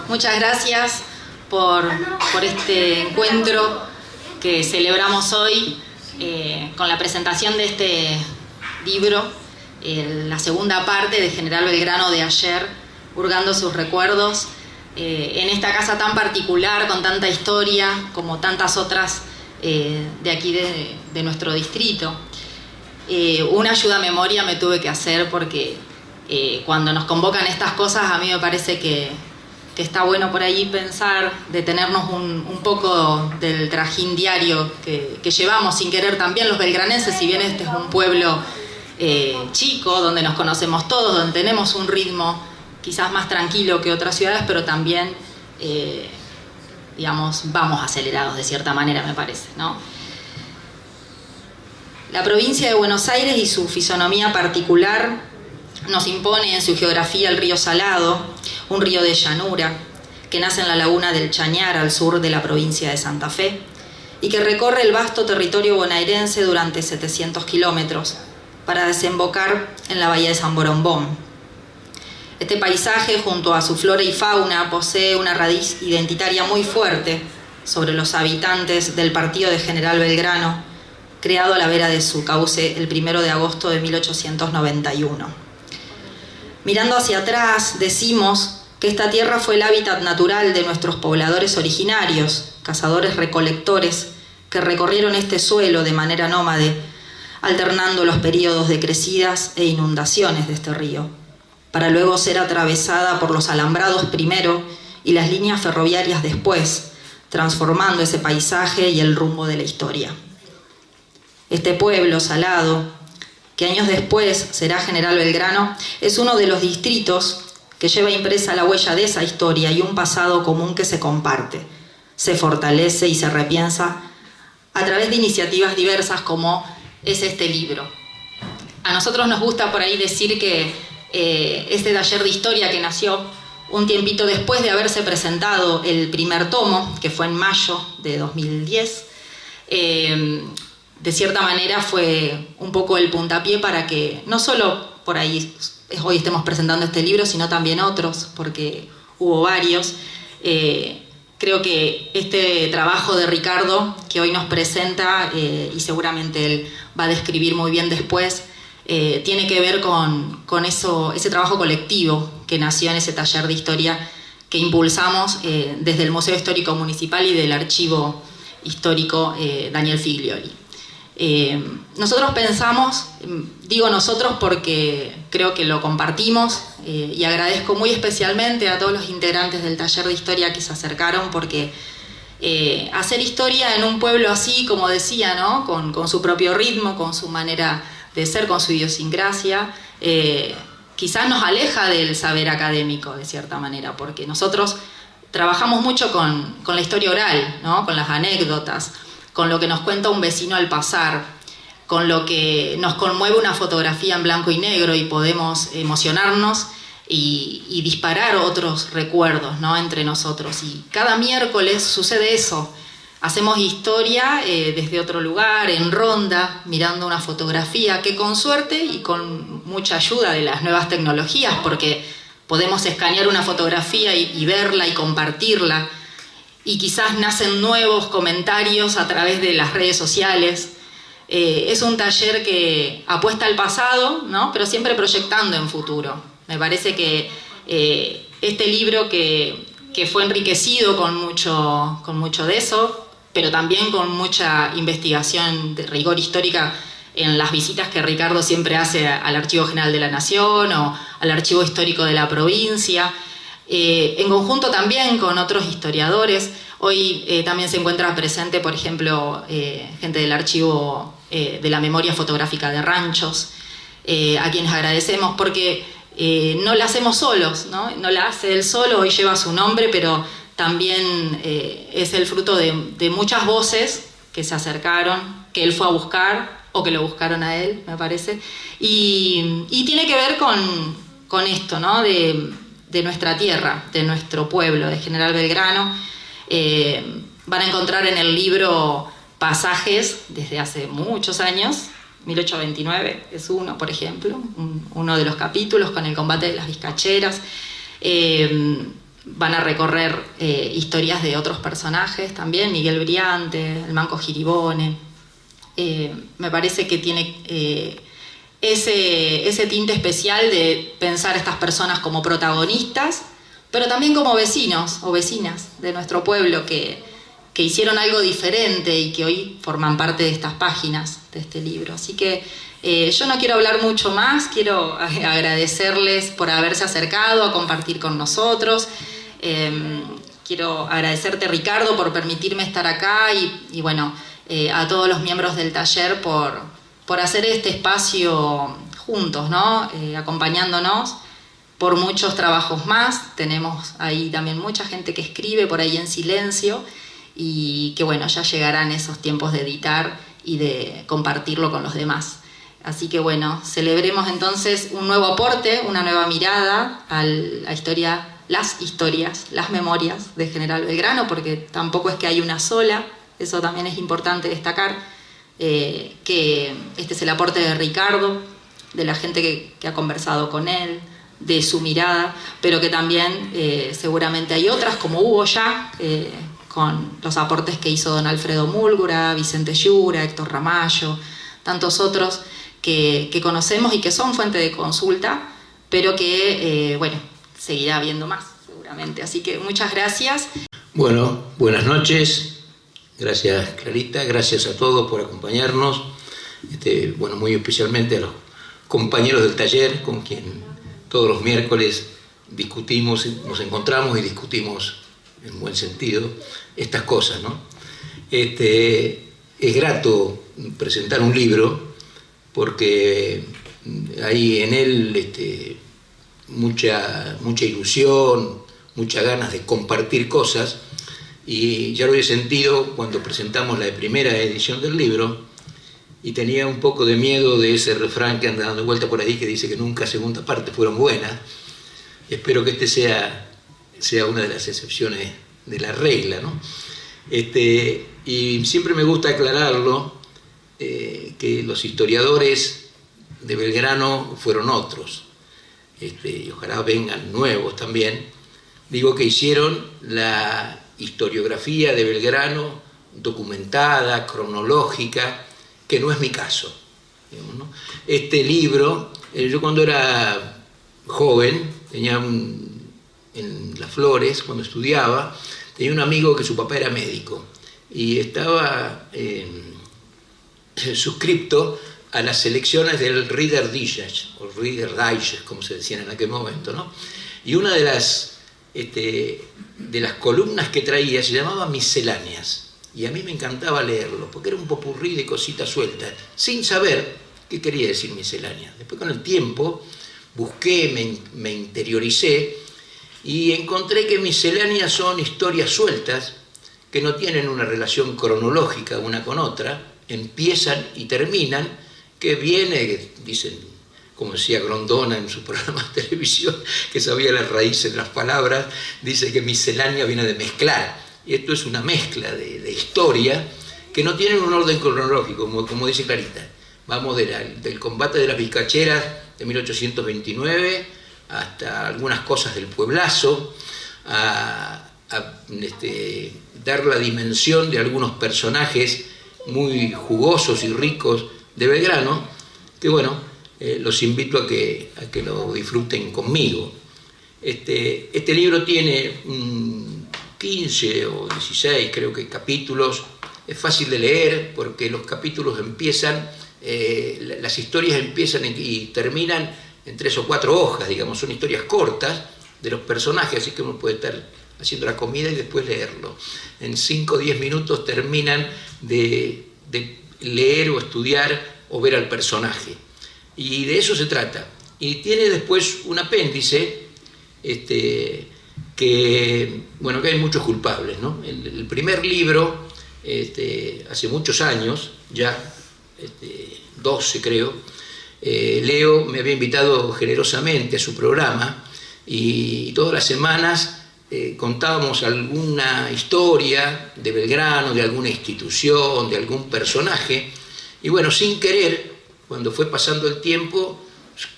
Muchas gracias por este encuentro que celebramos hoy con la presentación de este libro, la segunda parte de General Belgrano de ayer, hurgando sus recuerdos, en esta casa tan particular, con tanta historia, como tantas otras de aquí de nuestro distrito. Una ayuda a memoria me tuve que hacer porque cuando nos convocan estas cosas a mí me parece que está bueno por ahí pensar, detenernos un poco del trajín diario que llevamos sin querer también los belgranenses, si bien este es un pueblo chico, donde nos conocemos todos, donde tenemos un ritmo quizás más tranquilo que otras ciudades, pero también, digamos, vamos acelerados de cierta manera, me parece, ¿no? La provincia de Buenos Aires y su fisonomía particular nos impone en su geografía el río Salado, un río de llanura que nace en la laguna del Chañar al sur de la provincia de Santa Fe y que recorre el vasto territorio bonaerense durante 700 kilómetros para desembocar en la bahía de San Borombón. Este paisaje, junto a su flora y fauna, posee una raíz identitaria muy fuerte sobre los habitantes del partido de General Belgrano, creado a la vera de su cauce el 1 de agosto de 1891. Mirando hacia atrás, decimos que esta tierra fue el hábitat natural de nuestros pobladores originarios, cazadores-recolectores, que recorrieron este suelo de manera nómade, alternando los periodos de crecidas e inundaciones de este río, para luego ser atravesada por los alambrados primero y las líneas ferroviarias después, transformando ese paisaje y el rumbo de la historia. Este pueblo salado, que años después será General Belgrano, es uno de los distritos que lleva impresa la huella de esa historia y un pasado común que se comparte, se fortalece y se repiensa a través de iniciativas diversas como es este libro. A nosotros nos gusta por ahí decir que este taller de historia que nació un tiempito después de haberse presentado el primer tomo, que fue en mayo de 2010, de cierta manera fue un poco el puntapié para que no solo por ahí hoy estemos presentando este libro, sino también otros, porque hubo varios. Creo que este trabajo de Ricardo, que hoy nos presenta, y seguramente él va a describir muy bien después, tiene que ver con ese trabajo colectivo que nació en ese taller de historia que impulsamos desde el Museo Histórico Municipal y del Archivo Histórico Daniel Figlioli. Nosotros pensamos, digo nosotros porque creo que lo compartimos, y agradezco muy especialmente a todos los integrantes del taller de historia que se acercaron, porque hacer historia en un pueblo así, como decía, ¿no? con su propio ritmo, con su manera de ser, con su idiosincrasia, quizás nos aleja del saber académico de cierta manera, porque nosotros trabajamos mucho con la historia oral, ¿no? Con las anécdotas, con lo que nos cuenta un vecino al pasar, con lo que nos conmueve una fotografía en blanco y negro y podemos emocionarnos y disparar otros recuerdos, ¿no? Entre nosotros. Y cada miércoles sucede eso. Hacemos historia desde otro lugar, en ronda, mirando una fotografía que con suerte y con mucha ayuda de las nuevas tecnologías, porque podemos escanear una fotografía y verla y compartirla, y quizás nacen nuevos comentarios a través de las redes sociales. Es un taller que apuesta al pasado, ¿no? Pero siempre proyectando en futuro. Me parece que este libro que fue enriquecido con mucho de eso, pero también con mucha investigación de rigor histórica en las visitas que Ricardo siempre hace al Archivo General de la Nación o al Archivo Histórico de la provincia, en conjunto también con otros historiadores. Hoy también se encuentra presente, por ejemplo, gente del Archivo de la Memoria Fotográfica de Ranchos, a quienes agradecemos porque no la hacemos solos, ¿no? No la hace él solo, hoy lleva su nombre, pero también es el fruto de muchas voces que se acercaron, que él fue a buscar o que lo buscaron a él, me parece, y tiene que ver con esto, ¿no? De nuestra tierra, de nuestro pueblo, de General Belgrano. Van a encontrar en el libro pasajes desde hace muchos años. 1829 es uno, por ejemplo, uno de los capítulos con el combate de las vizcacheras. van a recorrer historias de otros personajes también, Miguel Briante, el Manco Giribone. Me parece que tiene ese tinte especial de pensar a estas personas como protagonistas, pero también como vecinos o vecinas de nuestro pueblo que hicieron algo diferente y que hoy forman parte de estas páginas de este libro. Así que yo no quiero hablar mucho más, quiero agradecerles por haberse acercado a compartir con nosotros. Quiero agradecerte, Ricardo, por permitirme estar acá y bueno, a todos los miembros del taller por hacer este espacio juntos, ¿no? Acompañándonos por muchos trabajos más. Tenemos ahí también mucha gente que escribe por ahí en silencio y que bueno, ya llegarán esos tiempos de editar y de compartirlo con los demás. Así que bueno, celebremos entonces un nuevo aporte, una nueva mirada a la historia, las historias, las memorias de General Belgrano, porque tampoco es que hay una sola, eso también es importante destacar, que este es el aporte de Ricardo, de la gente que ha conversado con él, de su mirada, pero que también seguramente hay otras, como hubo ya, con los aportes que hizo don Alfredo Múlgura, Vicente Yura, Héctor Ramallo, tantos otros que conocemos y que son fuente de consulta, pero que, bueno, seguirá habiendo más, seguramente. Así que muchas gracias. Bueno, buenas noches. Gracias, Clarita. Gracias a todos por acompañarnos. Bueno, muy especialmente a los compañeros del taller, con quien todos los miércoles discutimos, nos encontramos y discutimos en buen sentido estas cosas, ¿no? Es grato presentar un libro porque hay en él mucha ilusión, muchas ganas de compartir cosas, y ya lo he sentido cuando presentamos la primera edición del libro y tenía un poco de miedo de ese refrán que anda dando vuelta por ahí que dice que nunca segunda parte fueron buenas. Espero que sea una de las excepciones de la regla, ¿no? Y siempre me gusta aclararlo, que los historiadores de Belgrano fueron otros, y ojalá vengan nuevos también. Digo que hicieron la historiografía de Belgrano documentada, cronológica, que no es mi caso, digamos, ¿no? Este libro, yo cuando era joven, en Las Flores, cuando estudiaba, tenía un amigo que su papá era médico y estaba suscripto a las selecciones del Reader Digest, o Reader Digest, como se decía en aquel momento, ¿no? Y una de las columnas que traía se llamaba Misceláneas, y a mí me encantaba leerlo, porque era un popurrí de cositas sueltas, sin saber qué quería decir miscelánea. Después con el tiempo busqué, me interioricé, y encontré que misceláneas son historias sueltas, que no tienen una relación cronológica una con otra, empiezan y terminan, que viene, dicen, como decía Grondona en su programa de televisión, que sabía las raíces de las palabras, dice que miscelánea viene de mezclar. Y esto es una mezcla de historia que no tienen un orden cronológico, como dice Clarita. Vamos del combate de las Vizcacheras de 1829 hasta algunas cosas del Pueblazo, a dar la dimensión de algunos personajes muy jugosos y ricos de Belgrano, que bueno, los invito a que lo disfruten conmigo. Este libro tiene 15 o 16, creo que, capítulos. Es fácil de leer porque los capítulos empiezan, las historias empiezan y terminan en 3 o 4 hojas, digamos, son historias cortas de los personajes, así que uno puede estar haciendo la comida y después leerlo. En 5 o 10 minutos terminan de leer o estudiar o ver al personaje. Y de eso se trata. Y tiene después un apéndice, que hay muchos culpables, ¿no? El primer libro, hace muchos años, ya 12 creo, Leo me había invitado generosamente a su programa y todas las semanas contábamos alguna historia de Belgrano, de alguna institución, de algún personaje, y bueno, sin querer, cuando fue pasando el tiempo,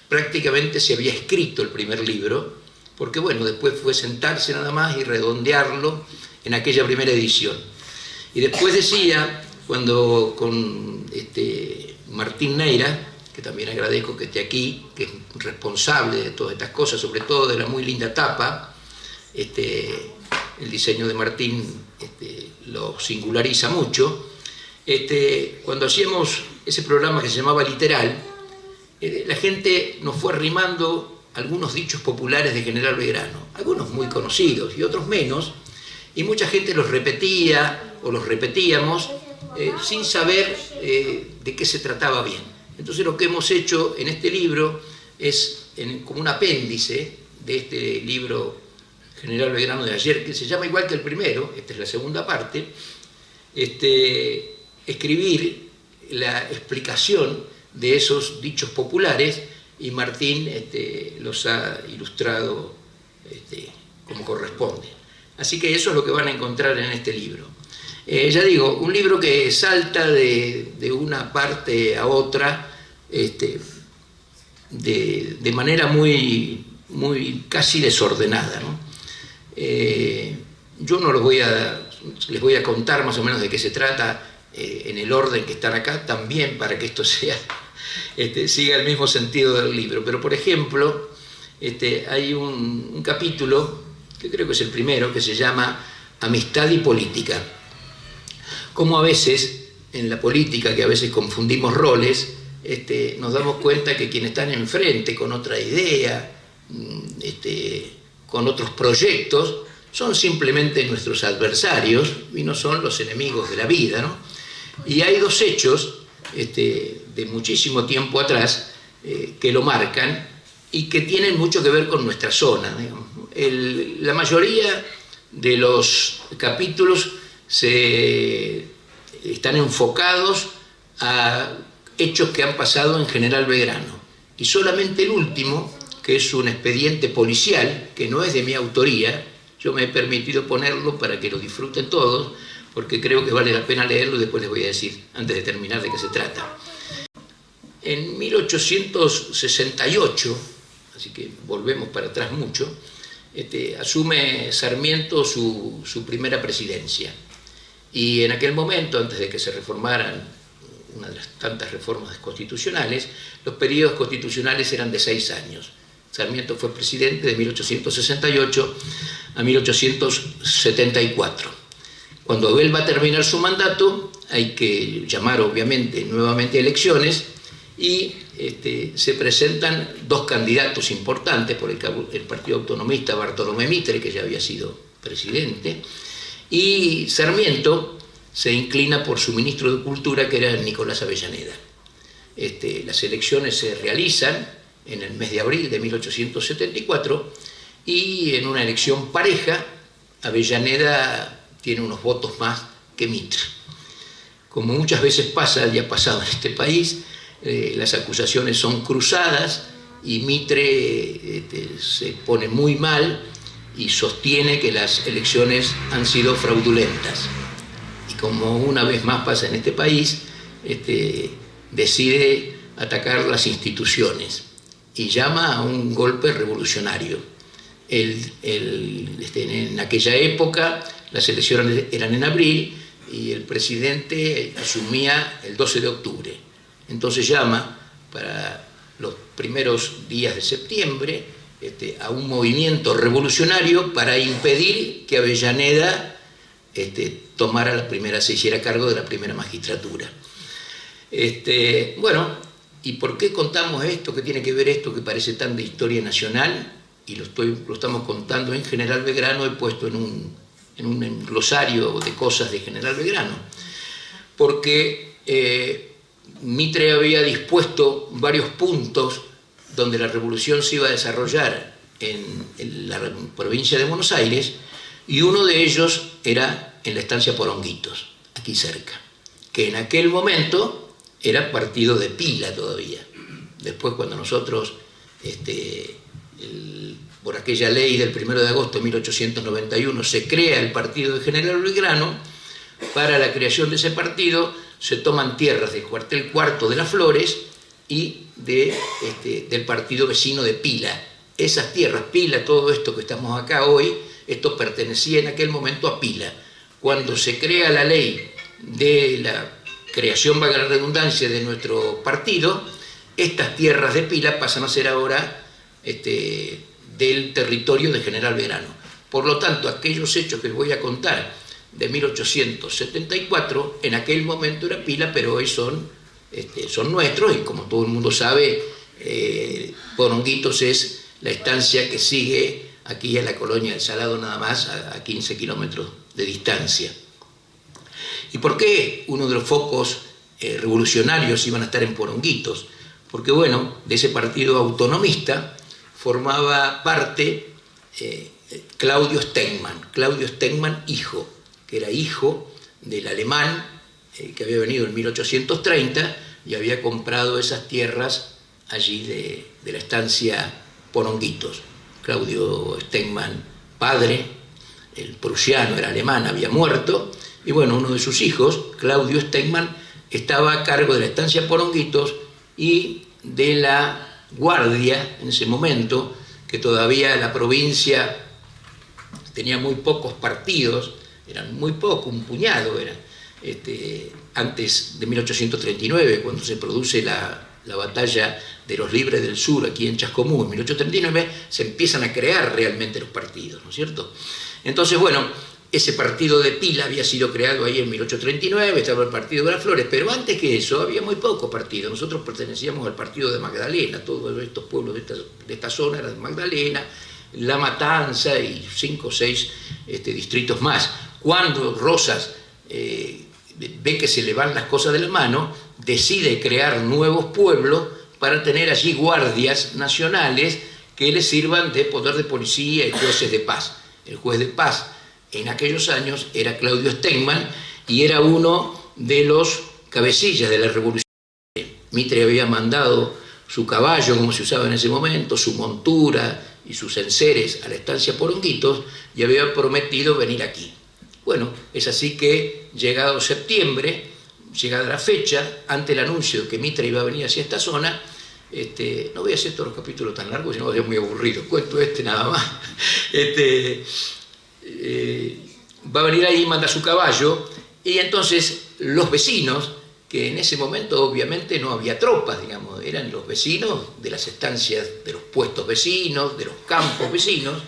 prácticamente se había escrito el primer libro, porque bueno, después fue sentarse nada más y redondearlo en aquella primera edición. Y después decía, cuando con Martín Neira, que también agradezco que esté aquí, que es responsable de todas estas cosas, sobre todo de la muy linda tapa, el diseño de Martín lo singulariza mucho. Cuando hacíamos ese programa que se llamaba Literal, la gente nos fue arrimando algunos dichos populares de General Belgrano, algunos muy conocidos y otros menos, y mucha gente los repetía o los repetíamos sin saber de qué se trataba bien. Entonces lo que hemos hecho en este libro es como un apéndice de este libro General Belgrano de ayer, que se llama igual que el primero, esta es la segunda parte, escribir la explicación de esos dichos populares, y Martín los ha ilustrado como corresponde. Así que eso es lo que van a encontrar en este libro. Ya digo, un libro que salta de una parte a otra de manera muy casi desordenada, ¿no? Yo no les voy a contar más o menos de qué se trata en el orden que están acá, también para que esto sea, siga el mismo sentido del libro. Pero, por ejemplo, hay un capítulo, que creo que es el primero, que se llama Amistad y Política. Como a veces, en la política, que a veces confundimos roles, nos damos cuenta que quienes están enfrente con otra idea, con otros proyectos, son simplemente nuestros adversarios y no son los enemigos de la vida, ¿no? Y hay dos hechos de muchísimo tiempo atrás que lo marcan y que tienen mucho que ver con nuestra zona, digamos. La mayoría de los capítulos están enfocados a hechos que han pasado en General Belgrano, y solamente el último, que es un expediente policial, que no es de mi autoría, yo me he permitido ponerlo para que lo disfruten todos, porque creo que vale la pena leerlo, y después les voy a decir, antes de terminar, de qué se trata. En 1868, así que volvemos para atrás mucho, asume Sarmiento su primera presidencia. Y en aquel momento, antes de que se reformaran una de las tantas reformas constitucionales, los periodos constitucionales eran de 6 años. Sarmiento fue presidente de 1868 a 1874. Cuando él va a terminar su mandato, hay que llamar obviamente nuevamente elecciones, y se presentan dos candidatos importantes por el Partido Autonomista, Bartolomé Mitre, que ya había sido presidente, y Sarmiento se inclina por su ministro de Cultura, que era Nicolás Avellaneda. Las elecciones se realizan en el mes de abril de 1874, y en una elección pareja, Avellaneda tiene unos votos más que Mitre. Como muchas veces pasa y ha pasado en este país, las acusaciones son cruzadas, y Mitre se pone muy mal y sostiene que las elecciones han sido fraudulentas. Y como una vez más pasa en este país, decide atacar las instituciones y llama a un golpe revolucionario. En aquella época las elecciones eran en abril y el presidente asumía el 12 de octubre. Entonces llama para los primeros días de septiembre a un movimiento revolucionario para impedir que Avellaneda se hiciera cargo de la primera magistratura. Bueno, ¿y por qué contamos esto? ¿Qué tiene que ver esto que parece tan de historia nacional? Y lo estamos contando en General Belgrano, he puesto en un glosario de cosas de General Belgrano, porque Mitre había dispuesto varios puntos donde la revolución se iba a desarrollar en la provincia de Buenos Aires, y uno de ellos era en la estancia Poronguitos, aquí cerca, que en aquel momento era partido de pila todavía. Después, cuando nosotros, por aquella ley del 1 de agosto de 1891, se crea el partido de General Belgrano, para la creación de ese partido se toman tierras del cuartel cuarto de Las Flores y del partido vecino de Pila, esas tierras, Pila, todo esto que estamos acá hoy, esto pertenecía en aquel momento a Pila. Cuando se crea la ley de la creación, valga la redundancia, de nuestro partido, estas tierras de Pila pasan a ser ahora del territorio de General Belgrano. Por lo tanto, aquellos hechos que les voy a contar de 1874, en aquel momento era Pila, pero hoy son nuestros, y como todo el mundo sabe, Poronguitos es la estancia que sigue aquí a la colonia del Salado, nada más a 15 kilómetros de distancia. ¿Y por qué uno de los focos revolucionarios iban a estar en Poronguitos? Porque, bueno, de ese partido autonomista formaba parte Claudio Stengman hijo, que era hijo del alemán que había venido en 1830 y había comprado esas tierras allí de la estancia Poronguitos. Claudio Stengman, padre, el prusiano era alemán, había muerto, y bueno, uno de sus hijos, Claudio Stengman, estaba a cargo de la estancia Poronguitos y de la guardia en ese momento, que todavía la provincia tenía muy pocos partidos, eran muy pocos, un puñado eran, antes de 1839, cuando se produce la batalla de los Libres del Sur aquí en Chascomú, en 1839, se empiezan a crear realmente los partidos, ¿no es cierto? Entonces, bueno, ese partido de Pila había sido creado ahí en 1839, estaba el partido de las Flores, pero antes que eso había muy pocos partidos. Nosotros pertenecíamos al partido de Magdalena, todos estos pueblos de esta zona eran de Magdalena, La Matanza y 5 o 6 distritos más. Cuando Rosas ve que se le van las cosas de la mano, decide crear nuevos pueblos para tener allí guardias nacionales que le sirvan de poder de policía y jueces de paz. El juez de paz en aquellos años era Claudio Stengman y era uno de los cabecillas de la revolución. Mitre había mandado su caballo, como se usaba en ese momento, su montura y sus enseres a la estancia Poronguitos y había prometido venir aquí. Bueno, es así que llegado septiembre, llegada la fecha, ante el anuncio de que Mitre iba a venir hacia esta zona, no voy a hacer todos los capítulos tan largos, sino que es muy aburrido, cuento nada más. Va a venir ahí, manda su caballo, y entonces los vecinos, que en ese momento obviamente no había tropas, digamos, eran los vecinos de las estancias, de los puestos vecinos, de los campos vecinos,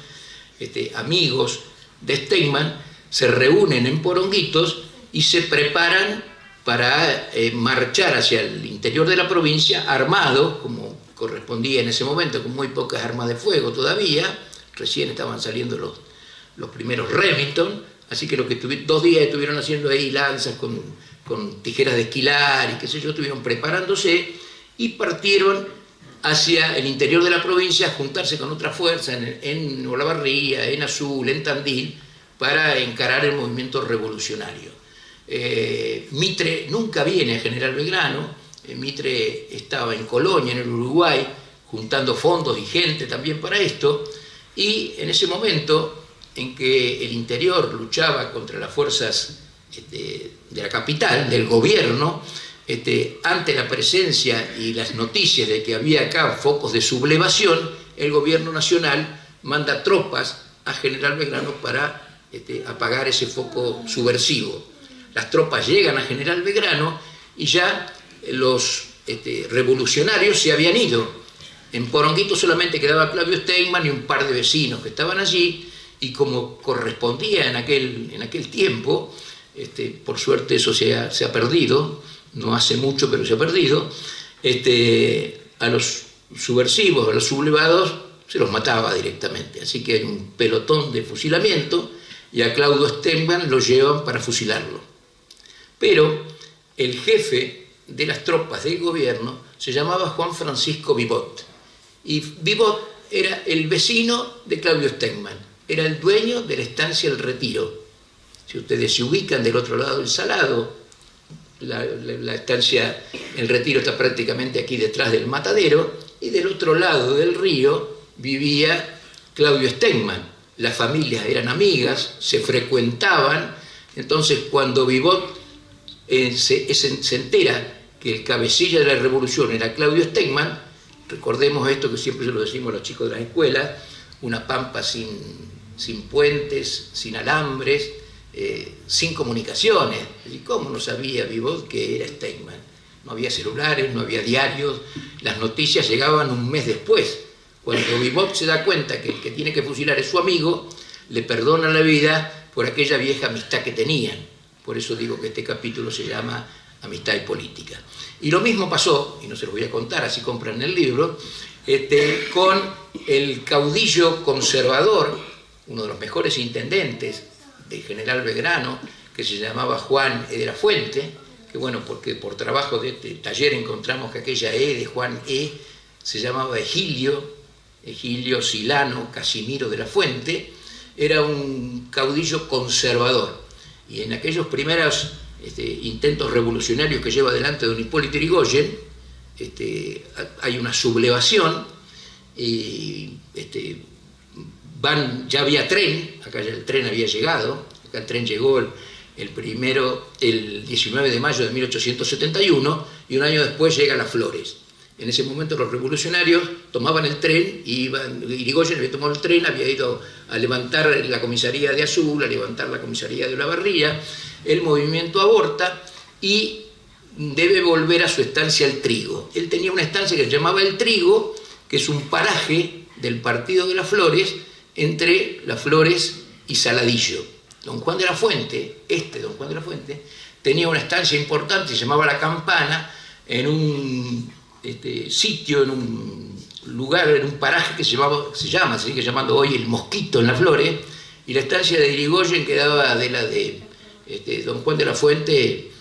amigos de Stengman, se reúnen en Poronguitos y se preparan para marchar hacia el interior de la provincia armados, como correspondía en ese momento, con muy pocas armas de fuego todavía, recién estaban saliendo los primeros Remington, así que lo que 2 días estuvieron haciendo ahí lanzas con tijeras de esquilar y qué sé yo, estuvieron preparándose y partieron hacia el interior de la provincia a juntarse con otra fuerza en Olavarría, en Azul, en Tandil, para encarar el movimiento revolucionario. Mitre nunca viene a General Belgrano, Mitre estaba en Colonia, en el Uruguay, juntando fondos y gente también para esto, y en ese momento en que el interior luchaba contra las fuerzas de la capital, del gobierno, ante la presencia y las noticias de que había acá focos de sublevación, el gobierno nacional manda tropas a General Belgrano para apagar ese foco subversivo. Las tropas llegan a General Belgrano y ya los revolucionarios se habían ido. En Poronguitos solamente quedaba Claudio Stengman y un par de vecinos que estaban allí, y como correspondía en aquel tiempo, por suerte eso se ha perdido, no hace mucho pero se ha perdido, a los subversivos, a los sublevados, se los mataba directamente. Así que hay un pelotón de fusilamiento y a Claudio Stengman lo llevan para fusilarlo. Pero el jefe de las tropas del gobierno se llamaba Juan Francisco Vivot. Y Vivot era el vecino de Claudio Stengman, era el dueño de la estancia El Retiro. Si ustedes se ubican del otro lado del Salado, la estancia El Retiro está prácticamente aquí detrás del matadero, y del otro lado del río vivía Claudio Stengman. Las familias eran amigas, se frecuentaban. Entonces, cuando Vivot se entera que el cabecilla de la revolución era Claudio Stengman, recordemos esto que siempre se lo decimos a los chicos de las escuelas, una pampa sin puentes, sin alambres, sin comunicaciones. ¿Y cómo no sabía Vivod que era Steinman? No había celulares, no había diarios, las noticias llegaban un mes después. Cuando Vivod se da cuenta que el que tiene que fusilar es su amigo, le perdona la vida por aquella vieja amistad que tenían. Por eso digo que este capítulo se llama Amistad y Política. Y lo mismo pasó, y no se lo voy a contar, así compran el libro, con el caudillo conservador, uno de los mejores intendentes del general Belgrano, que se llamaba Juan E. de la Fuente, que bueno, porque por trabajo de este taller encontramos que aquella E de Juan E. se llamaba Egilio Silano Casimiro de la Fuente, era un caudillo conservador. Y en aquellos primeros intentos revolucionarios que lleva adelante don Hipólito Yrigoyen, hay una sublevación y ya había tren, acá ya el tren había llegado, acá el tren llegó el 19 de mayo de 1871 y un año después llega a Las Flores. En ese momento los revolucionarios tomaban el tren, Yrigoyen había tomado el tren, había ido a levantar la comisaría de Azul, a levantar la comisaría de Olavarría, el movimiento aborta y debe volver a su estancia El Trigo. Él tenía una estancia que se llamaba El Trigo, que es un paraje del partido de Las Flores, entre Las Flores y Saladillo. Don Juan de la Fuente, don Juan de la Fuente, tenía una estancia importante, se llamaba La Campana, en un sitio, en un lugar, en un paraje que se sigue llamando hoy El Mosquito en Las Flores, y la estancia de Yrigoyen quedaba de la de don Juan de la Fuente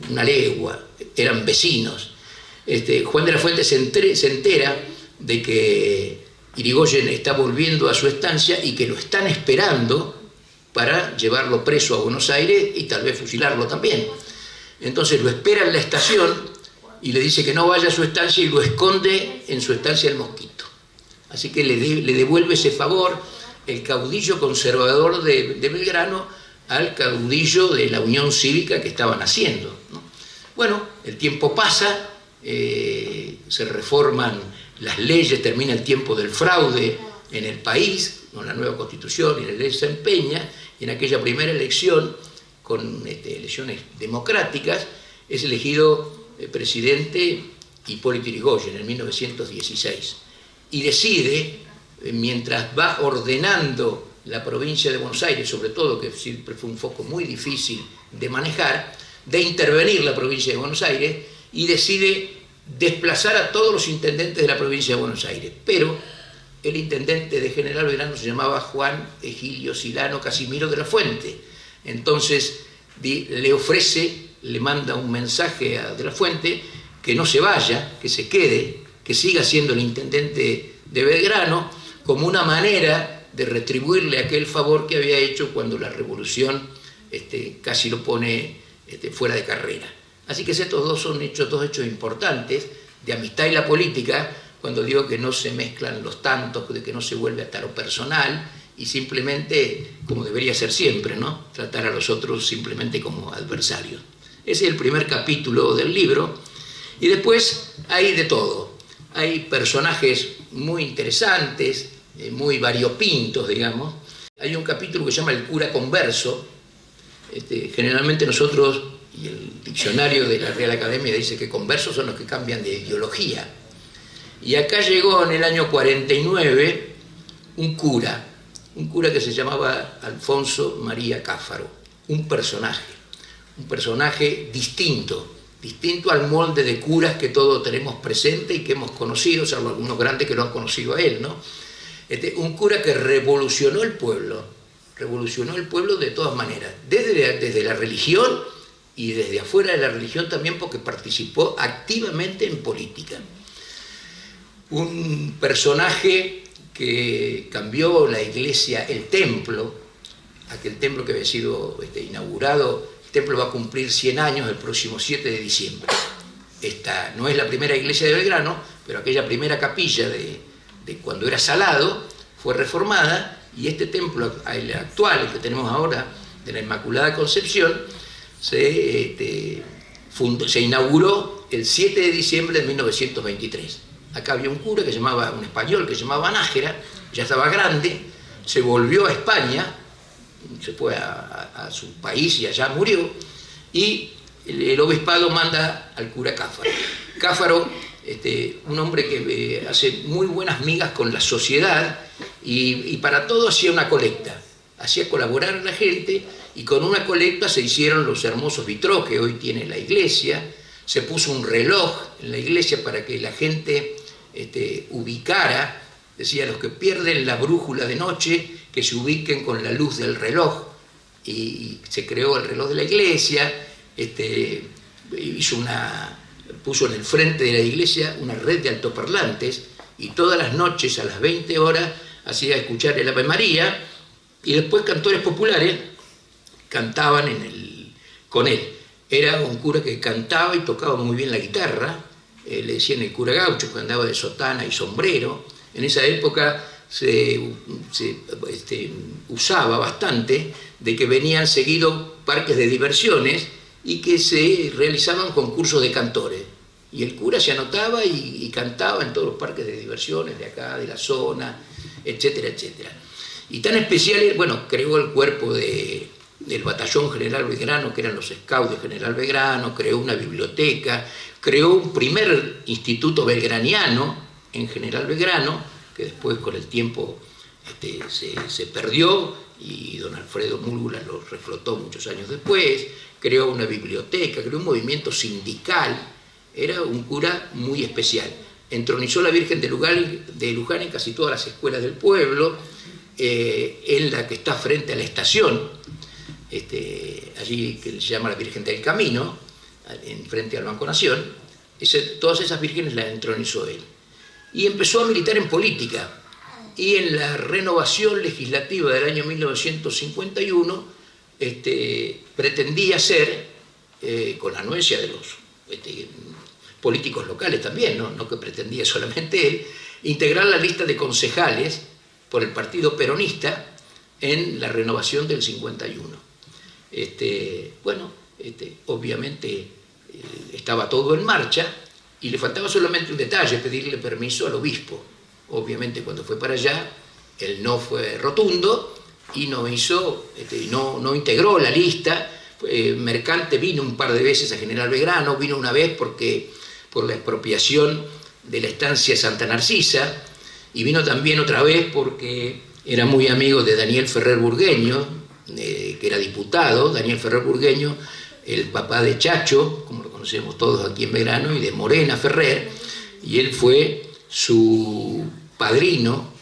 una legua, eran vecinos. Juan de la Fuente se entera de que Yrigoyen está volviendo a su estancia y que lo están esperando para llevarlo preso a Buenos Aires y tal vez fusilarlo también. Entonces lo espera en la estación y le dice que no vaya a su estancia y lo esconde en su estancia El Mosquito. Así que le devuelve ese favor el caudillo conservador de Belgrano al caudillo de la Unión Cívica que estaban haciendo, ¿no? Bueno, el tiempo pasa, se reforman las leyes, termina el tiempo del fraude en el país, con la nueva Constitución y la ley se empeña, y en aquella primera elección, con elecciones democráticas, es elegido presidente Hipólito Yrigoyen en 1916. Y decide, mientras va ordenando la provincia de Buenos Aires, sobre todo, que siempre fue un foco muy difícil de manejar, de intervenir la provincia de Buenos Aires, y decide desplazar a todos los intendentes de la provincia de Buenos Aires. Pero el intendente de General Belgrano se llamaba Juan Egilio Silano Casimiro de la Fuente. Entonces le manda un mensaje a de la Fuente que no se vaya, que se quede, que siga siendo el intendente de Belgrano, como una manera de retribuirle aquel favor que había hecho cuando la revolución casi lo pone fuera de carrera. Así que estos dos son dos hechos importantes de amistad y la política, cuando digo que no se mezclan los tantos, de que no se vuelve hasta lo personal y simplemente, como debería ser siempre, ¿no?, tratar a los otros simplemente como adversarios. Ese es el primer capítulo del libro, y después hay de todo. Hay personajes muy interesantes, muy variopintos, digamos. Hay un capítulo que se llama El cura converso. Generalmente nosotros, y el diccionario de la Real Academia dice que conversos son los que cambian de ideología. Y acá llegó en el año 49 un cura que se llamaba Alfonso María Cáfaro, un personaje distinto al molde de curas que todos tenemos presente y que hemos conocido, salvo algunos grandes que lo han conocido a él, ¿no? Un cura que revolucionó el pueblo de todas maneras, desde la religión y desde afuera de la religión también, porque participó activamente en política. Un personaje que cambió la iglesia, el templo, aquel templo que había sido inaugurado. El templo va a cumplir 100 años el próximo 7 de diciembre. Esta no es la primera iglesia de Belgrano, pero aquella primera capilla de cuando era Salado fue reformada, y este templo, el actual, el que tenemos ahora, de la Inmaculada Concepción, se inauguró el 7 de diciembre de 1923. Acá había un cura un español que se llamaba Nájera, ya estaba grande, se volvió a España, se fue a su país y allá murió, y el obispado manda al cura Cáfaro. Cáfaro, un hombre que hace muy buenas migas con la sociedad y para todo hacía una colecta, hacía colaborar a la gente, y con una colecta se hicieron los hermosos vitrós que hoy tiene la iglesia. Se puso un reloj en la iglesia para que la gente ubicara, decía, los que pierden la brújula de noche, que se ubiquen con la luz del reloj, y se creó el reloj de la iglesia. Puso en el frente de la iglesia una red de altoparlantes, y todas las noches a las 20 horas hacía escuchar el Ave María, y después cantores populares cantaban con él. Era un cura que cantaba y tocaba muy bien la guitarra, le decían el cura gaucho, que andaba de sotana y sombrero. En esa época se usaba bastante de que venían seguidos parques de diversiones y que se realizaban concursos de cantores. Y el cura se anotaba y cantaba en todos los parques de diversiones de acá, de la zona, etcétera, etcétera. Y tan especial, bueno, creó el cuerpo del Batallón General Belgrano, que eran los scouts de General Belgrano, creó una biblioteca, creó un primer instituto belgraniano en General Belgrano, que después con el tiempo se perdió, y don Alfredo Múlgula lo reflotó muchos años después. Creó una biblioteca, creó un movimiento sindical. Era un cura muy especial. Entronizó a la Virgen de Luján en casi todas las escuelas del pueblo, en la que está frente a la estación, allí que se llama la Virgen del Camino, en frente al Banco Nación. Todas esas vírgenes las entronizó él. Y empezó a militar en política. Y en la renovación legislativa del año 1951, pretendía ser, con la anuencia de los políticos locales también, no que pretendía solamente él, integrar la lista de concejales por el Partido Peronista en la renovación del 51. Obviamente estaba todo en marcha, y le faltaba solamente un detalle: pedirle permiso al obispo. Obviamente cuando fue para allá, él no fue rotundo y no integró la lista. Mercante vino un par de veces a General Belgrano, vino una vez por la expropiación de la estancia Santa Narcisa, y vino también otra vez porque era muy amigo de Daniel Ferrer Burgueño, que era diputado. Daniel Ferrer Burgueño, el papá de Chacho, como lo conocemos todos aquí en Belgrano, y de Morena Ferrer, y él fue su padrino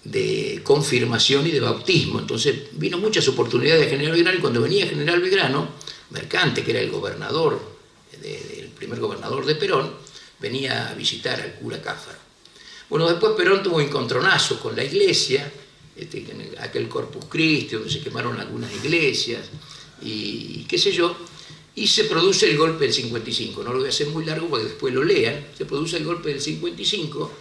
de confirmación y de bautismo. Entonces vino muchas oportunidades de General Belgrano, y cuando venía General Belgrano, Mercante, que era el gobernador, el primer gobernador de Perón, venía a visitar al cura Cáfaro. Bueno, después Perón tuvo un encontronazo con la iglesia, aquel Corpus Christi, donde se quemaron algunas iglesias, y qué sé yo, y se produce el golpe del 55. No lo voy a hacer muy largo para que después lo lean. Se produce el golpe del 55,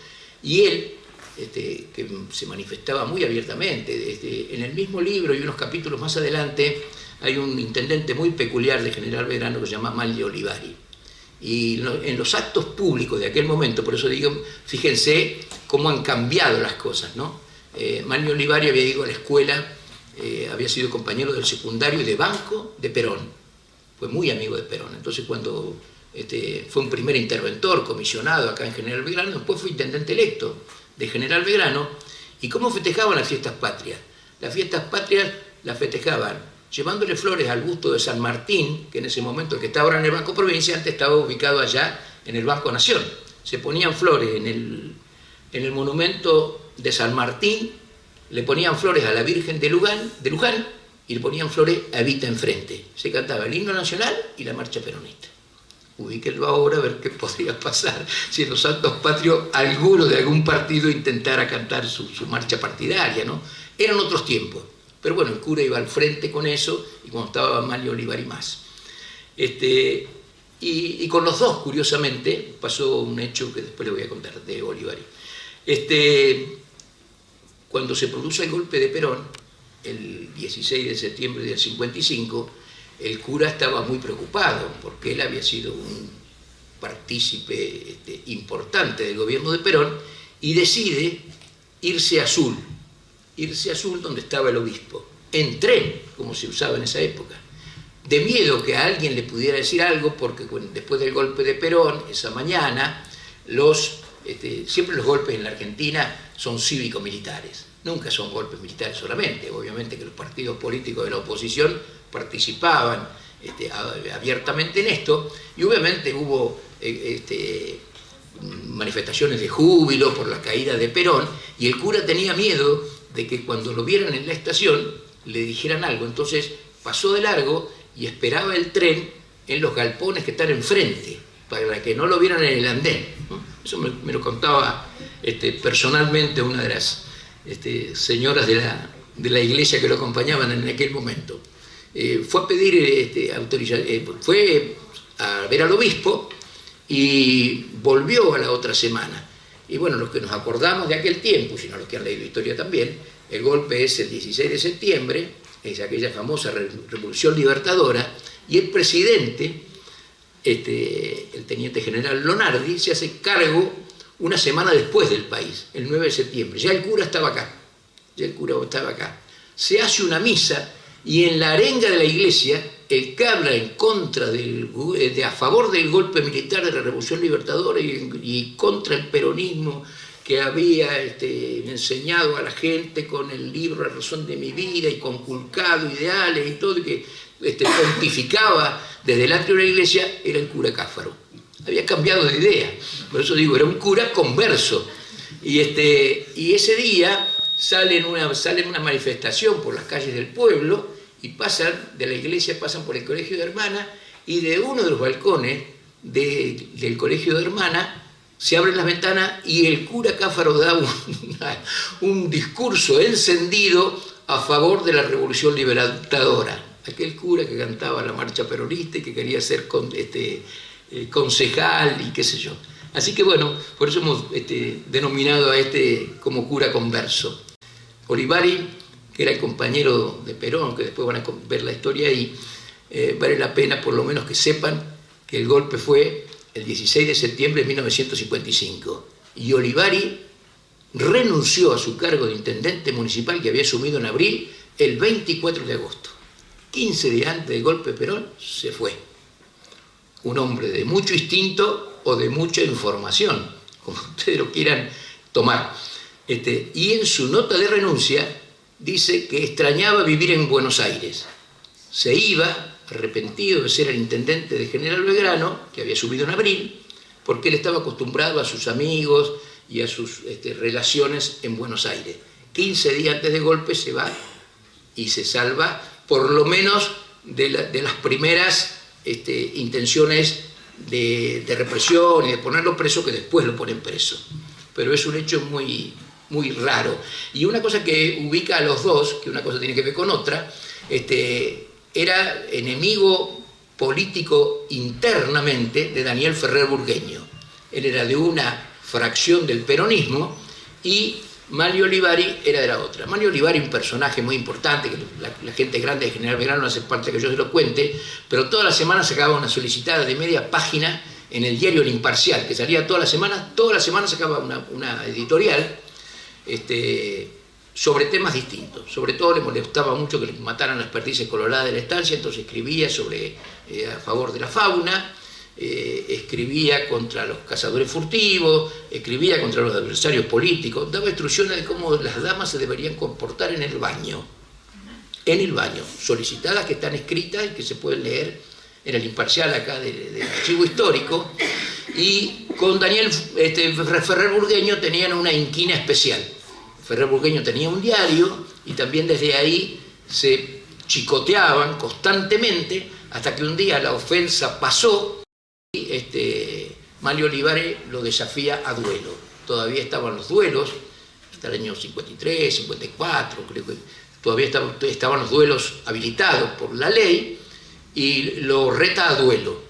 y él, que se manifestaba muy abiertamente, en el mismo libro y unos capítulos más adelante, hay un intendente muy peculiar de General Belgrano que se llama Manlio Olivari. Y en los actos públicos de aquel momento, por eso digo, fíjense cómo han cambiado las cosas, ¿no? Manlio Olivari había ido a la escuela, había sido compañero del secundario y de banco de Perón. Fue muy amigo de Perón. Entonces cuando fue un primer interventor comisionado acá en General Belgrano, después fue intendente electo de General Belgrano. ¿Y cómo festejaban las fiestas patrias? Las fiestas patrias las festejaban llevándole flores al busto de San Martín, que en ese momento, el que está ahora en el Banco Provincia, antes estaba ubicado allá en el Banco Nación. Se ponían flores en el monumento de San Martín, le ponían flores a la Virgen de Luján, y le ponían flores a Evita enfrente. Se cantaba el himno nacional y la marcha peronista. Ubíquenlo ahora a ver qué podría pasar si en los actos patrios alguno de algún partido intentara cantar su marcha partidaria, ¿no? Eran otros tiempos. Pero bueno, el cura iba al frente con eso, y cuando estaba Manlio Olivari más. Y con los dos, curiosamente, pasó un hecho que después le voy a contar de Olivari. Cuando se produce el golpe de Perón, el 16 de septiembre del 55, el cura estaba muy preocupado, porque él había sido partícipe importante del gobierno de Perón, y decide irse a Azul donde estaba el obispo, en tren, como se usaba en esa época, de miedo que a alguien le pudiera decir algo, porque después del golpe de Perón, esa mañana, siempre los golpes en la Argentina son cívico-militares, nunca son golpes militares solamente. Obviamente que los partidos políticos de la oposición participaban abiertamente en esto, y obviamente hubo manifestaciones de júbilo por la caída de Perón, y el cura tenía miedo de que cuando lo vieran en la estación le dijeran algo. Entonces pasó de largo y esperaba el tren en los galpones que están enfrente, para que no lo vieran en el andén. Eso me lo contaba personalmente una de las señoras de la iglesia que lo acompañaban en aquel momento. Fue a pedir autorización, fue a ver al obispo y volvió a la otra semana. Y bueno, los que nos acordamos de aquel tiempo, sino los que han leído historia también, el golpe es el 16 de septiembre, es aquella famosa Revolución Libertadora, y el presidente, el teniente general Lonardi, se hace cargo una semana después del país, el 9 de septiembre. Ya el cura estaba acá, Se hace una misa, y en la arenga de la iglesia, el que habla en contra a favor del golpe militar de la Revolución Libertadora y contra el peronismo que había enseñado a la gente con el libro La razón de mi vida y conculcado ideales y todo, y que pontificaba desde el atrio de la iglesia, era el cura Cáfaro. Había cambiado de idea, por eso digo, era un cura converso. Y ese día sale una manifestación por las calles del pueblo, y pasan de la iglesia, pasan por el colegio de Hermana, y de uno de los balcones del colegio de Hermana se abren las ventanas y el cura Cáfaro da un discurso encendido a favor de la Revolución Libertadora. Aquel cura que cantaba la marcha peronista y que quería ser concejal y qué sé yo. Así que bueno, por eso hemos denominado a como cura converso. Olivari, que era el compañero de Perón, que después van a ver la historia ahí, vale la pena por lo menos que sepan que el golpe fue el 16 de septiembre de 1955, y Olivari renunció a su cargo de intendente municipal que había asumido en abril, el 24 de agosto. 15 días antes del golpe de Perón se fue. Un hombre de mucho instinto o de mucha información, como ustedes lo quieran tomar. Y en su nota de renuncia dice que extrañaba vivir en Buenos Aires. Se iba arrepentido de ser el intendente de General Belgrano, que había subido en abril, porque él estaba acostumbrado a sus amigos y a sus relaciones en Buenos Aires. 15 días antes del golpe se va y se salva, por lo menos de las primeras intenciones de represión y de ponerlo preso, que después lo ponen preso. Pero es un hecho muy, muy raro. Y una cosa que ubica a los dos, que una cosa tiene que ver con otra, era enemigo político internamente de Daniel Ferrer Burgueño. Él era de una fracción del peronismo y Manlio Olivari era de la otra. Manlio Olivari, un personaje muy importante, que la gente grande de General Belgrano no hace parte que yo se lo cuente, pero todas las semanas sacaba una solicitada de media página en el diario El Imparcial, que salía todas las semanas sacaba una editorial sobre temas distintos. Sobre todo le molestaba mucho que le mataran las perdices coloradas de la estancia, entonces escribía a favor de la fauna, escribía contra los cazadores furtivos, escribía contra los adversarios políticos, daba instrucciones de cómo las damas se deberían comportar en el baño, solicitadas que están escritas y que se pueden leer en el Imparcial acá del archivo histórico. Y con Daniel Ferrer Burgueño tenían una inquina especial. Ferrer Burgueño tenía un diario y también desde ahí se chicoteaban constantemente, hasta que un día la ofensa pasó y Manlio Olivari lo desafía a duelo. Todavía estaban los duelos, hasta el año 53, 54, creo que todavía estaban los duelos habilitados por la ley, y lo reta a duelo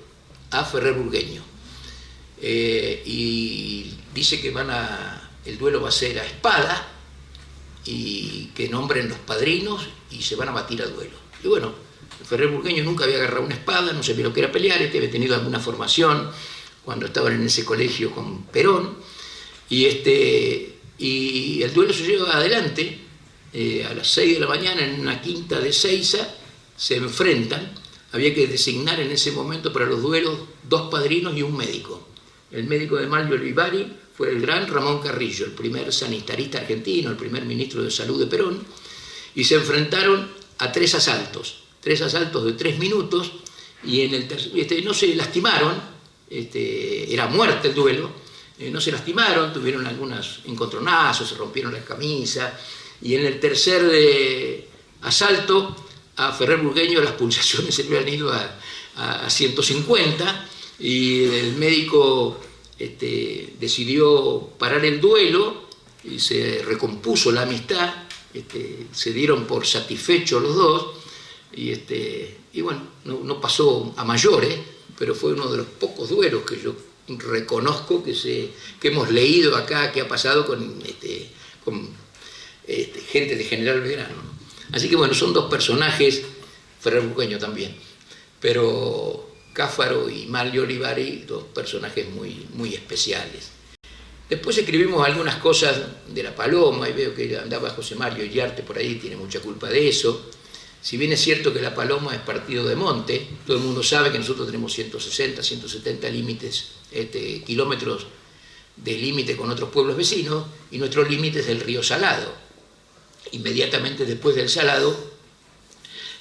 a Ferrer Burgueño. Y dice que el duelo va a ser a espada y que nombren los padrinos y se van a batir a duelo. Y bueno, Ferrer Burgueño nunca había agarrado una espada, no sabía lo que era pelear, había tenido alguna formación cuando estaban en ese colegio con Perón, y el duelo se lleva adelante. A las 6 de la mañana en una quinta de Seiza se enfrentan. Había que designar en ese momento para los duelos 2 padrinos y un médico. El médico de Manlio Olivari fue el gran Ramón Carrillo, el primer sanitarista argentino, el primer ministro de Salud de Perón, y se enfrentaron a 3 asaltos de 3 minutos, y en el no se lastimaron, era muerte el duelo, no se lastimaron, tuvieron algunos encontronazos, se rompieron las camisas, y en el tercer asalto a Ferrer Burgueño las pulsaciones se le habían ido a 150, y el médico decidió parar el duelo y se recompuso la amistad, se dieron por satisfechos los dos, y bueno, no pasó a mayores, pero fue uno de los pocos duelos que yo reconozco que hemos leído acá, que ha pasado con gente de General Belgrano, ¿no? Así que bueno, son 2 personajes, Ferrer Burgueño también, pero Cáfaro y Manlio Olivari, 2 personajes muy, muy especiales. Después escribimos algunas cosas de la Paloma, y veo que andaba José Mario Iriarte por ahí, tiene mucha culpa de eso. Si bien es cierto que la Paloma es partido de monte, todo el mundo sabe que nosotros tenemos 160, 170 kilómetros de límite con otros pueblos vecinos, y nuestro límite es el río Salado. Inmediatamente después del Salado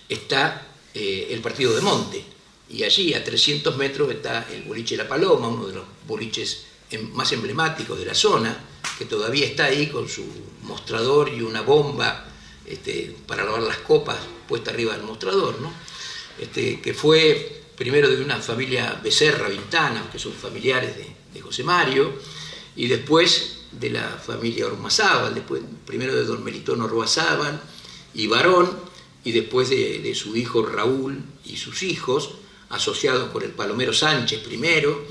está el partido de monte, y allí a 300 metros está el boliche La Paloma, uno de los boliches más emblemáticos de la zona, que todavía está ahí con su mostrador y una bomba para lavar las copas puesta arriba del mostrador, ¿no? Que fue primero de una familia Becerra Vintana, que son familiares de José Mario, y después de la familia Ormazábal, después primero de don Melitón Ormazábal y Barón, y después de su hijo Raúl y sus hijos, asociados por el Palomero Sánchez primero,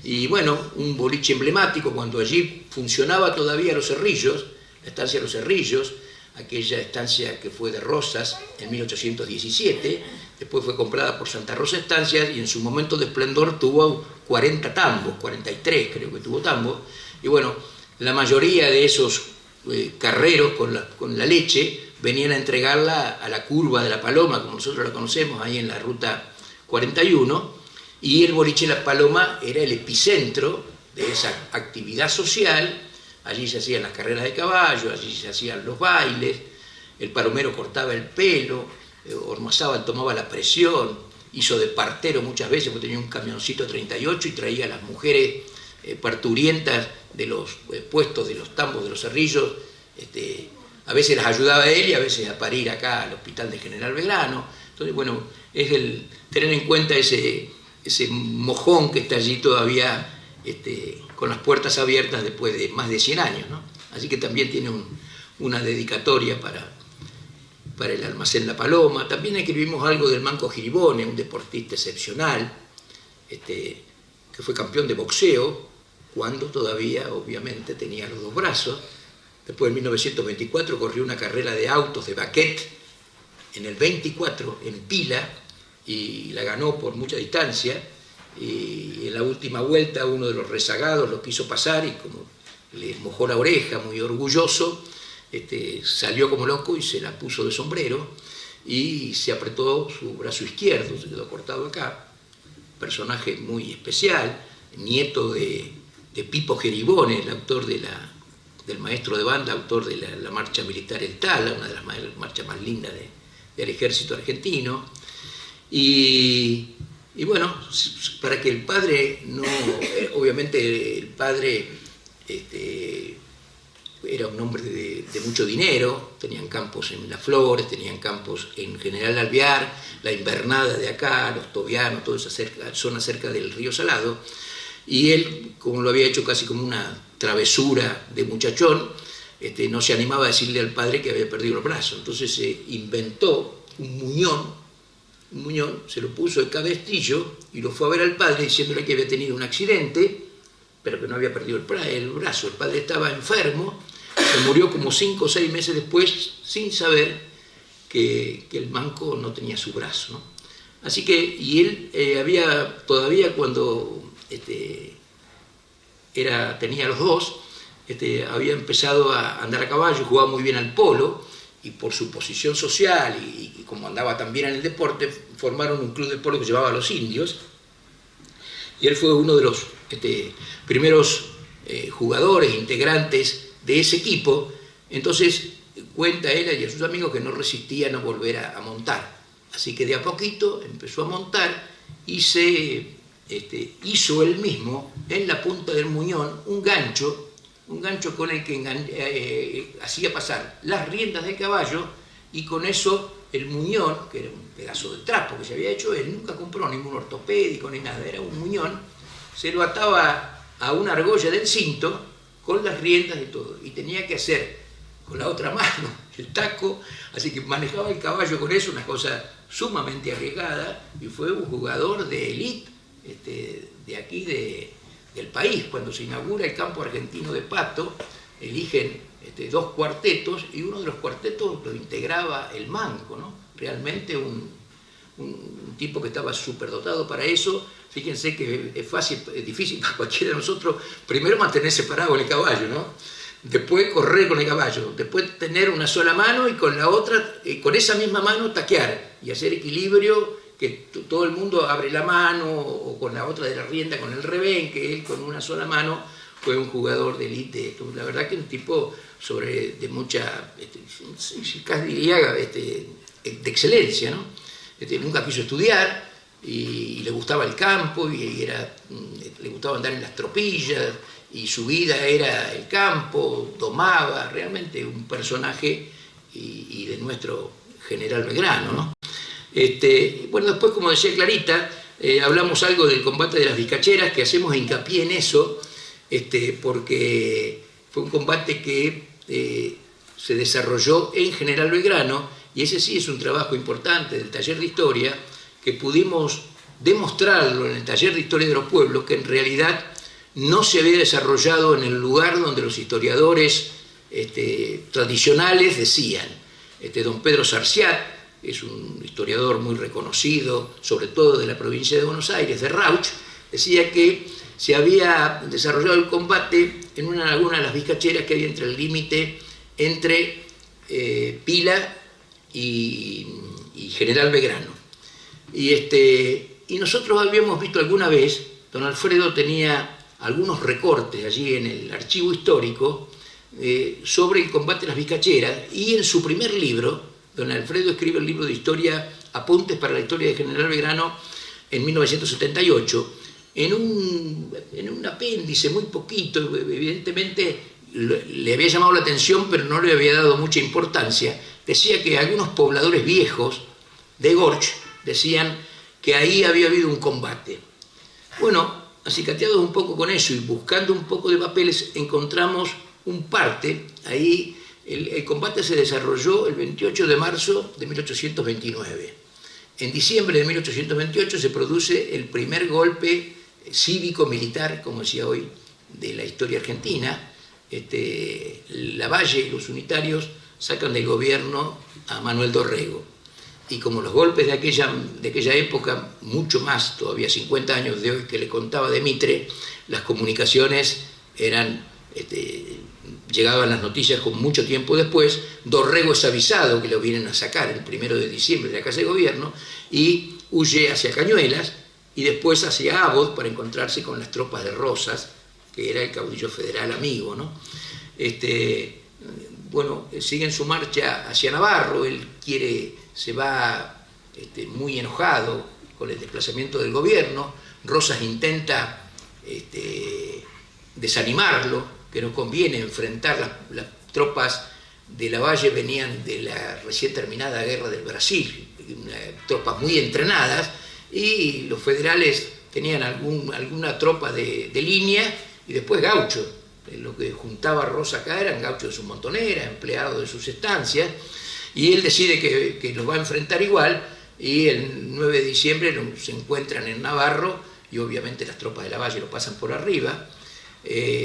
y bueno, un boliche emblemático cuando allí funcionaba todavía Los Cerrillos, la estancia Los Cerrillos, aquella estancia que fue de Rosas en 1817, después fue comprada por Santa Rosa Estancias, y en su momento de esplendor tuvo 40 tambos, 43 creo que tuvo tambos, y bueno, la mayoría de esos carreros con la leche venían a entregarla a la curva de La Paloma, como nosotros la conocemos, ahí en la ruta 41, y el boliche La Paloma era el epicentro de esa actividad social. Allí se hacían las carreras de caballo, allí se hacían los bailes, el palomero cortaba el pelo, Ormazábal tomaba la presión, hizo de partero muchas veces, porque tenía un camioncito 38 y traía a las mujeres parturientas de los puestos de los tambos de Los Cerrillos, a veces las ayudaba a él y a veces a parir acá al hospital de General Belgrano. Entonces, bueno, es el tener en cuenta ese mojón que está allí todavía con las puertas abiertas después de más de 100 años, ¿no? Así que también tiene una dedicatoria para el almacén La Paloma. También escribimos algo del Manco Giribone, un deportista excepcional, que fue campeón de boxeo, cuando todavía, obviamente, tenía los 2 brazos. Después, en 1924, corrió una carrera de autos de Baquet, en el 24, en Pila, y la ganó por mucha distancia, y en la última vuelta uno de los rezagados lo quiso pasar, y como le mojó la oreja, muy orgulloso, salió como loco y se la puso de sombrero, y se apretó su brazo izquierdo, se quedó cortado acá. Personaje muy especial, nieto de Pipo Geribone, el autor del maestro de banda, autor de la marcha militar El Tala, una de las marchas más lindas del ejército argentino. Y bueno, para que el padre no... Obviamente el padre era un hombre de mucho dinero, tenían campos en Las Flores, tenían campos en General Alvear, la Invernada de acá, Los Tobianos, toda esa zona cerca del río Salado, y él, como lo había hecho casi como una travesura de muchachón, no se animaba a decirle al padre que había perdido el brazo. Entonces se inventó un muñón, se lo puso de cabestillo y lo fue a ver al padre diciéndole que había tenido un accidente, pero que no había perdido el brazo. El padre estaba enfermo, se murió como 5 o 6 meses después sin saber que el manco no tenía su brazo, ¿no? Así que, y él había todavía cuando tenía los dos, había empezado a andar a caballo, jugaba muy bien al polo, y por su posición social y como andaba tan bien en el deporte, formaron un club de polo que se llamaba Los Indios, y él fue uno de los primeros jugadores, integrantes de ese equipo. Entonces cuenta él y a sus amigos que no resistían a volver a montar, así que de a poquito empezó a montar y se hizo él mismo en la punta del muñón un gancho con el que hacía pasar las riendas del caballo, y con eso el muñón, que era un pedazo de trapo que se había hecho, él nunca compró ningún ortopédico ni nada, era un muñón, se lo ataba a una argolla del cinto con las riendas y todo, y tenía que hacer con la otra mano el taco, así que manejaba el caballo con eso, una cosa sumamente arriesgada, y fue un jugador de élite de aquí del país. Cuando se inaugura el campo argentino de Pato, eligen dos cuartetos, y uno de los cuartetos lo integraba el Manco, ¿no? Realmente un tipo que estaba súper dotado para eso. Fíjense que es difícil para cualquiera de nosotros, primero mantenerse parado en el caballo, ¿no? Después correr con el caballo, después tener una sola mano y con la otra, con esa misma mano taquear y hacer equilibrio, que todo el mundo abre la mano, o con la otra de la rienda, con el revén, que él con una sola mano fue un jugador de élite. La verdad que un tipo de mucha, casi diría, de excelencia, ¿no? Nunca quiso estudiar y le gustaba el campo, y le gustaba andar en las tropillas, y su vida era el campo, tomaba, realmente un personaje y de nuestro general Belgrano, ¿no? Bueno, después, como decía Clarita, hablamos algo del combate de las vizcacheras, que hacemos hincapié en eso, porque fue un combate que se desarrolló en General Belgrano, y ese sí es un trabajo importante del taller de historia, que pudimos demostrarlo en el taller de historia de los pueblos, que en realidad no se había desarrollado en el lugar donde los historiadores tradicionales decían. Don Pedro Sarciat es un historiador muy reconocido, sobre todo de la provincia de Buenos Aires, de Rauch, decía que se había desarrollado el combate en una laguna de las Vizcacheras que había entre el límite entre Pila y General Belgrano. Y nosotros habíamos visto alguna vez, don Alfredo tenía algunos recortes allí en el archivo histórico sobre el combate de las Vizcacheras, y en su primer libro, don Alfredo escribe el libro de historia, Apuntes para la historia de General Belgrano, en 1978, en un apéndice muy poquito, evidentemente le había llamado la atención, pero no le había dado mucha importancia. Decía que algunos pobladores viejos de Gorch decían que ahí había habido un combate. Bueno, acicateados un poco con eso y buscando un poco de papeles, encontramos un parte. Ahí el combate se desarrolló el 28 de marzo de 1829. En diciembre de 1828 se produce el primer golpe cívico-militar, como decía hoy, de la historia argentina. Lavalle y los unitarios sacan del gobierno a Manuel Dorrego. Y como los golpes de aquella época, mucho más, todavía 50 años de hoy que le contaba de Mitre, las comunicaciones llegaban las noticias con mucho tiempo después. Dorrego es avisado que lo vienen a sacar el 1 de diciembre de la Casa de Gobierno y huye hacia Cañuelas y después hacia Abod para encontrarse con las tropas de Rosas, que era el caudillo federal amigo, ¿no? Bueno, sigue en su marcha hacia Navarro. Él se va muy enojado con el desplazamiento del gobierno. Rosas intenta desanimarlo, que no conviene enfrentar las tropas de Lavalle, venían de la recién terminada guerra del Brasil, tropas muy entrenadas, y los federales tenían alguna tropa de línea y después gauchos. Lo que juntaba Rosa acá eran gauchos de su montonera, empleados de sus estancias, y él decide que los va a enfrentar igual, y el 9 de diciembre se encuentran en Navarro, y obviamente las tropas de Lavalle lo pasan por arriba.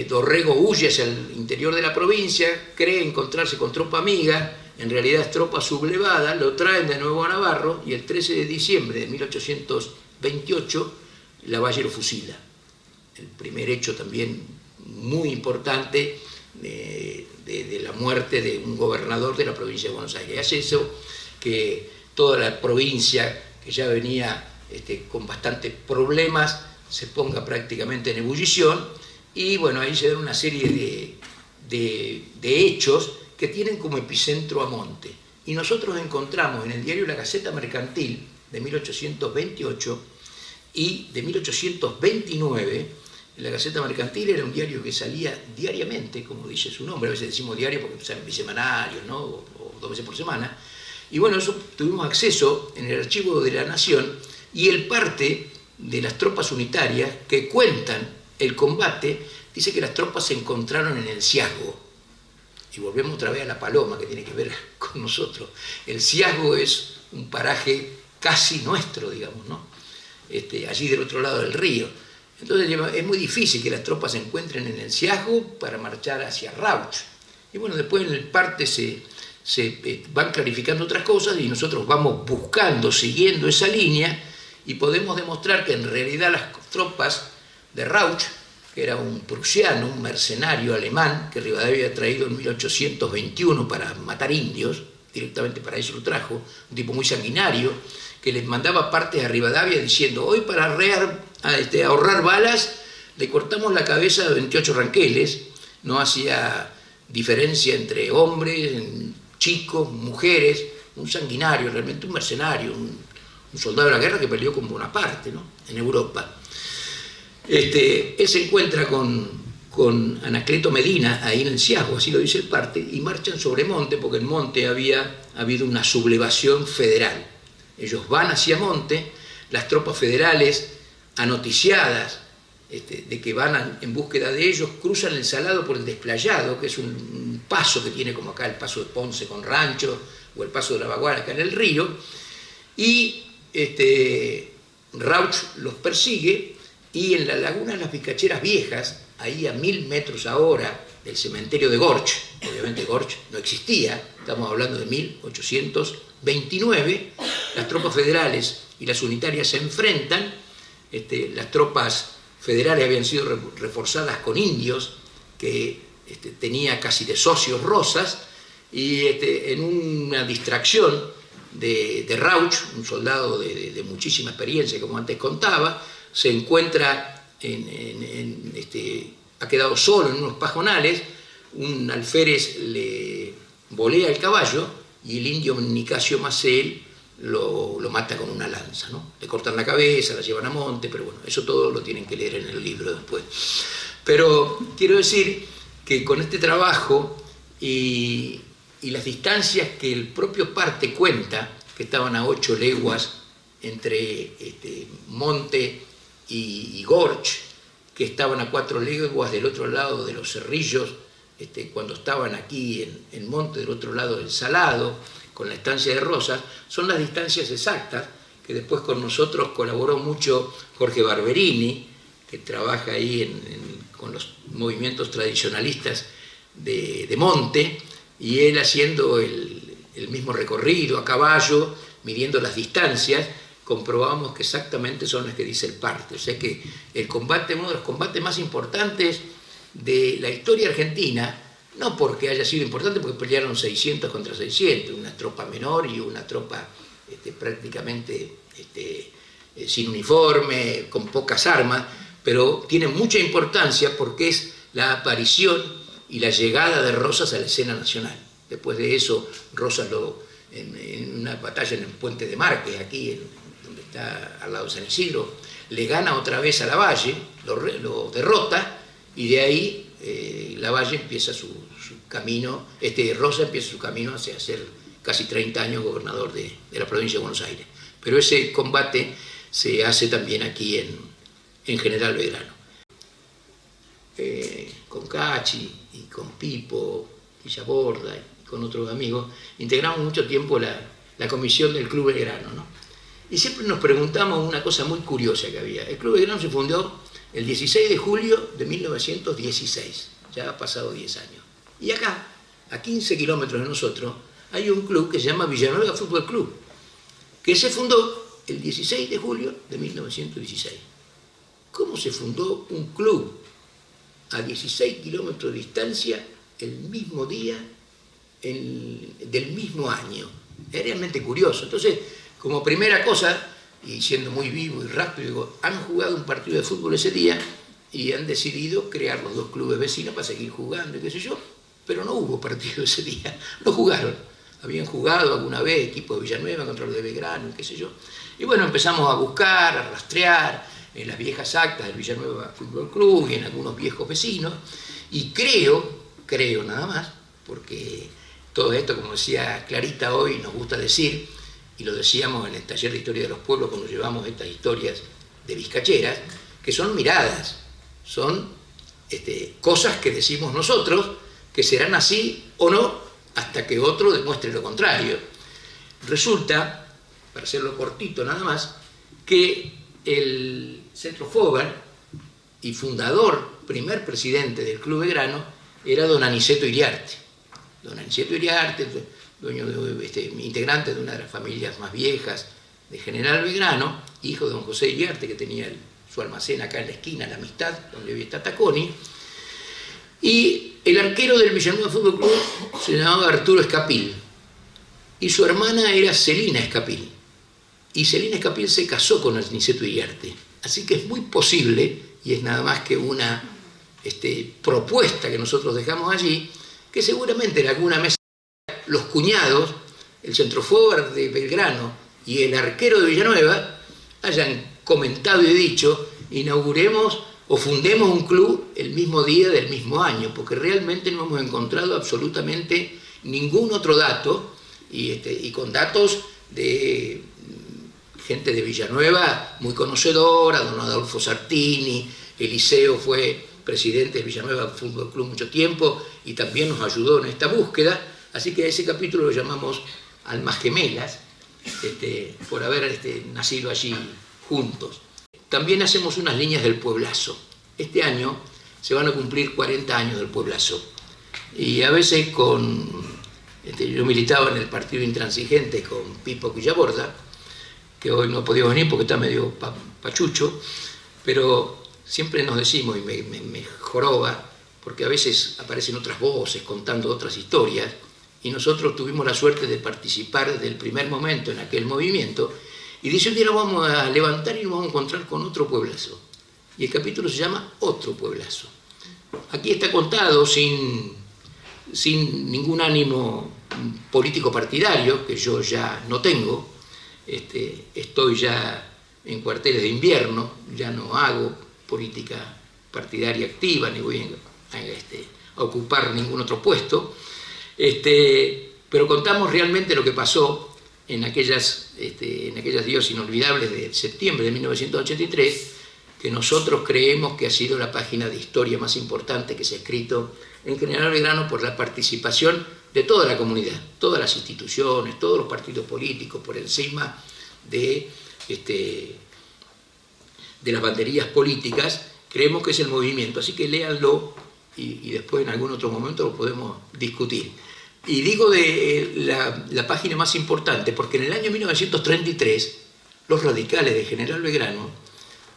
Dorrego huye hacia el interior de la provincia, cree encontrarse con tropa amiga, en realidad es tropa sublevada, lo traen de nuevo a Navarro, y el 13 de diciembre de 1828 Lavalle lo fusila. El primer hecho también muy importante de la muerte de un gobernador de la provincia de Buenos Aires. Hace eso que toda la provincia, que ya venía con bastantes problemas, se ponga prácticamente en ebullición, y bueno, ahí se da una serie de hechos que tienen como epicentro a Monte. Y nosotros encontramos en el diario La Gaceta Mercantil de 1828 y de 1829, la Gaceta Mercantil era un diario que salía diariamente, como dice su nombre, a veces decimos diario porque salen bisemanarios, ¿no? o 2 veces por semana. Y bueno, eso tuvimos acceso en el archivo de la Nación, y el parte de las tropas unitarias que cuentan el combate dice que las tropas se encontraron en el Ciasgo. Y volvemos otra vez a La Paloma, que tiene que ver con nosotros. El Ciasgo es un paraje casi nuestro, digamos, ¿no? Allí del otro lado del río. Entonces es muy difícil que las tropas se encuentren en el Ciasgo para marchar hacia Rauch. Y bueno, después en el parte se van clarificando otras cosas, y nosotros vamos buscando, siguiendo esa línea, y podemos demostrar que en realidad las tropas de Rauch, que era un prusiano, un mercenario alemán que Rivadavia había traído en 1821 para matar indios, directamente para eso lo trajo, un tipo muy sanguinario, que les mandaba partes a Rivadavia diciendo: hoy para ahorrar balas le cortamos la cabeza de 28 ranqueles. No hacía diferencia entre hombres, chicos, mujeres, un sanguinario, realmente un mercenario, un soldado de la guerra que peleó con Bonaparte, ¿no? En Europa. Él se encuentra con Anacleto Medina ahí en el Ciasgo, así lo dice el parte, y marchan sobre Monte, porque en Monte había habido una sublevación federal. Ellos van hacia Monte, las tropas federales, anoticiadas de que van en búsqueda de ellos, cruzan el Salado por el Desplayado, que es un paso que tiene como acá el paso de Ponce con Rancho, o el paso de la Baguara acá en el río, y Rauch los persigue, y en la laguna de las Picacheras Viejas, ahí a 1000 metros ahora del cementerio de Gorch, obviamente Gorch no existía, estamos hablando de 1829, las tropas federales y las unitarias se enfrentan. Las tropas federales habían sido reforzadas con indios, que tenía casi de socios Rosas, y en una distracción de Rauch, un soldado de muchísima experiencia, como antes contaba, se encuentra, ha quedado solo en unos pajonales, un alférez le volea el caballo, y el indio Nicasio Macel lo mata con una lanza, ¿no? Le cortan la cabeza, la llevan a Monte, pero bueno, eso todo lo tienen que leer en el libro después. Pero quiero decir que con este trabajo y las distancias que el propio parte cuenta, que estaban a 8 leguas entre Monte y Gorch, que estaban a 4 leguas del otro lado de los Cerrillos, cuando estaban aquí en Monte, del otro lado del Salado, con la estancia de Rosas, son las distancias exactas que después con nosotros colaboró mucho Jorge Barberini, que trabaja ahí con los movimientos tradicionalistas de Monte, y él haciendo el mismo recorrido a caballo, midiendo las distancias, comprobamos que exactamente son las que dice el parte. O sea que el combate, uno de los combates más importantes de la historia argentina, no porque haya sido importante, porque pelearon 600 contra 600, una tropa menor y una tropa prácticamente sin uniforme, con pocas armas, pero tiene mucha importancia porque es la aparición y la llegada de Rosas a la escena nacional. Después de eso, Rosas en una batalla en el Puente de Márquez, aquí donde está al lado de San Isidro, le gana otra vez a Lavalle, lo derrota, y de ahí Lavalle empieza su camino, Rosa empieza su camino hacia ser casi 30 años gobernador de la provincia de Buenos Aires. Pero ese combate se hace también aquí en General Belgrano. Con Cachi y con Pipo Villaborda y con otros amigos, integramos mucho tiempo la comisión del Club Belgrano, ¿no? Y siempre nos preguntamos una cosa muy curiosa que había. El Club Belgrano se fundó el 16 de julio de 1916, ya ha pasado 10 años. Y acá, a 15 kilómetros de nosotros, hay un club que se llama Villanueva Fútbol Club, que se fundó el 16 de julio de 1916. ¿Cómo se fundó un club a 16 kilómetros de distancia el mismo día del mismo año. Es realmente curioso. Entonces, como primera cosa, y siendo muy vivo y rápido, digo, han jugado un partido de fútbol ese día y han decidido crear los dos clubes vecinos para seguir jugando y qué sé yo, pero no hubo partido ese día, no jugaron. Habían jugado alguna vez equipo de Villanueva contra los de Belgrano y qué sé yo. Y bueno, empezamos a buscar, a rastrear en las viejas actas del Villanueva Fútbol Club y en algunos viejos vecinos, y creo nada más, porque todo esto, como decía Clarita hoy, nos gusta decir, y lo decíamos en el taller de historia de los pueblos cuando llevamos estas historias de vizcacheras, que son miradas, son cosas que decimos nosotros, que serán así o no, hasta que otro demuestre lo contrario. Resulta, para hacerlo cortito nada más, que el Centro Fogar y fundador, primer presidente del Club Belgrano, era don Aniceto Iriarte. Don Aniceto Iriarte, dueño integrante de una de las familias más viejas de General Belgrano, hijo de don José Iriarte, que tenía su almacén acá en la esquina, La Amistad, donde hoy está Taconi. Y el arquero del Villanueva Fútbol Club se llamaba Arturo Escapil, y su hermana era Celina Escapil. Y Celina Escapil se casó con Aniceto Iriarte. Así que es muy posible, y es nada más que una propuesta que nosotros dejamos allí, que seguramente en alguna mesa los cuñados, el centrofogar de Belgrano y el arquero de Villanueva hayan comentado y dicho, inauguremos o fundemos un club el mismo día del mismo año, porque realmente no hemos encontrado absolutamente ningún otro dato, y con datos de gente de Villanueva muy conocedora, don Adolfo Sartini. Eliseo fue presidente de Villanueva Fútbol Club mucho tiempo y también nos ayudó en esta búsqueda, así que a ese capítulo lo llamamos Almas Gemelas, por haber nacido allí juntos. También hacemos unas líneas del Pueblazo. Este año se van a cumplir 40 años del Pueblazo, y a veces yo militaba en el partido intransigente con Pipo Quillaborda, que hoy no ha podido venir porque está medio pachucho, pero siempre nos decimos, y me joroba, porque a veces aparecen otras voces contando otras historias, y nosotros tuvimos la suerte de participar desde el primer momento en aquel movimiento, y dice un día nos vamos a levantar y nos vamos a encontrar con otro pueblazo. Y el capítulo se llama Otro Pueblazo. Aquí está contado sin ningún ánimo político partidario, que yo ya no tengo. Estoy ya en cuarteles de invierno, ya no hago política partidaria activa, ni voy a ocupar ningún otro puesto, pero contamos realmente lo que pasó en aquellas días inolvidables de septiembre de 1983, que nosotros creemos que ha sido la página de historia más importante que se ha escrito en General Belgrano por la participación de toda la comunidad, todas las instituciones, todos los partidos políticos, por encima de las banderías políticas. Creemos que es el movimiento, así que léanlo y después en algún otro momento lo podemos discutir. Y digo de la página más importante porque en el año 1933 los radicales de General Belgrano,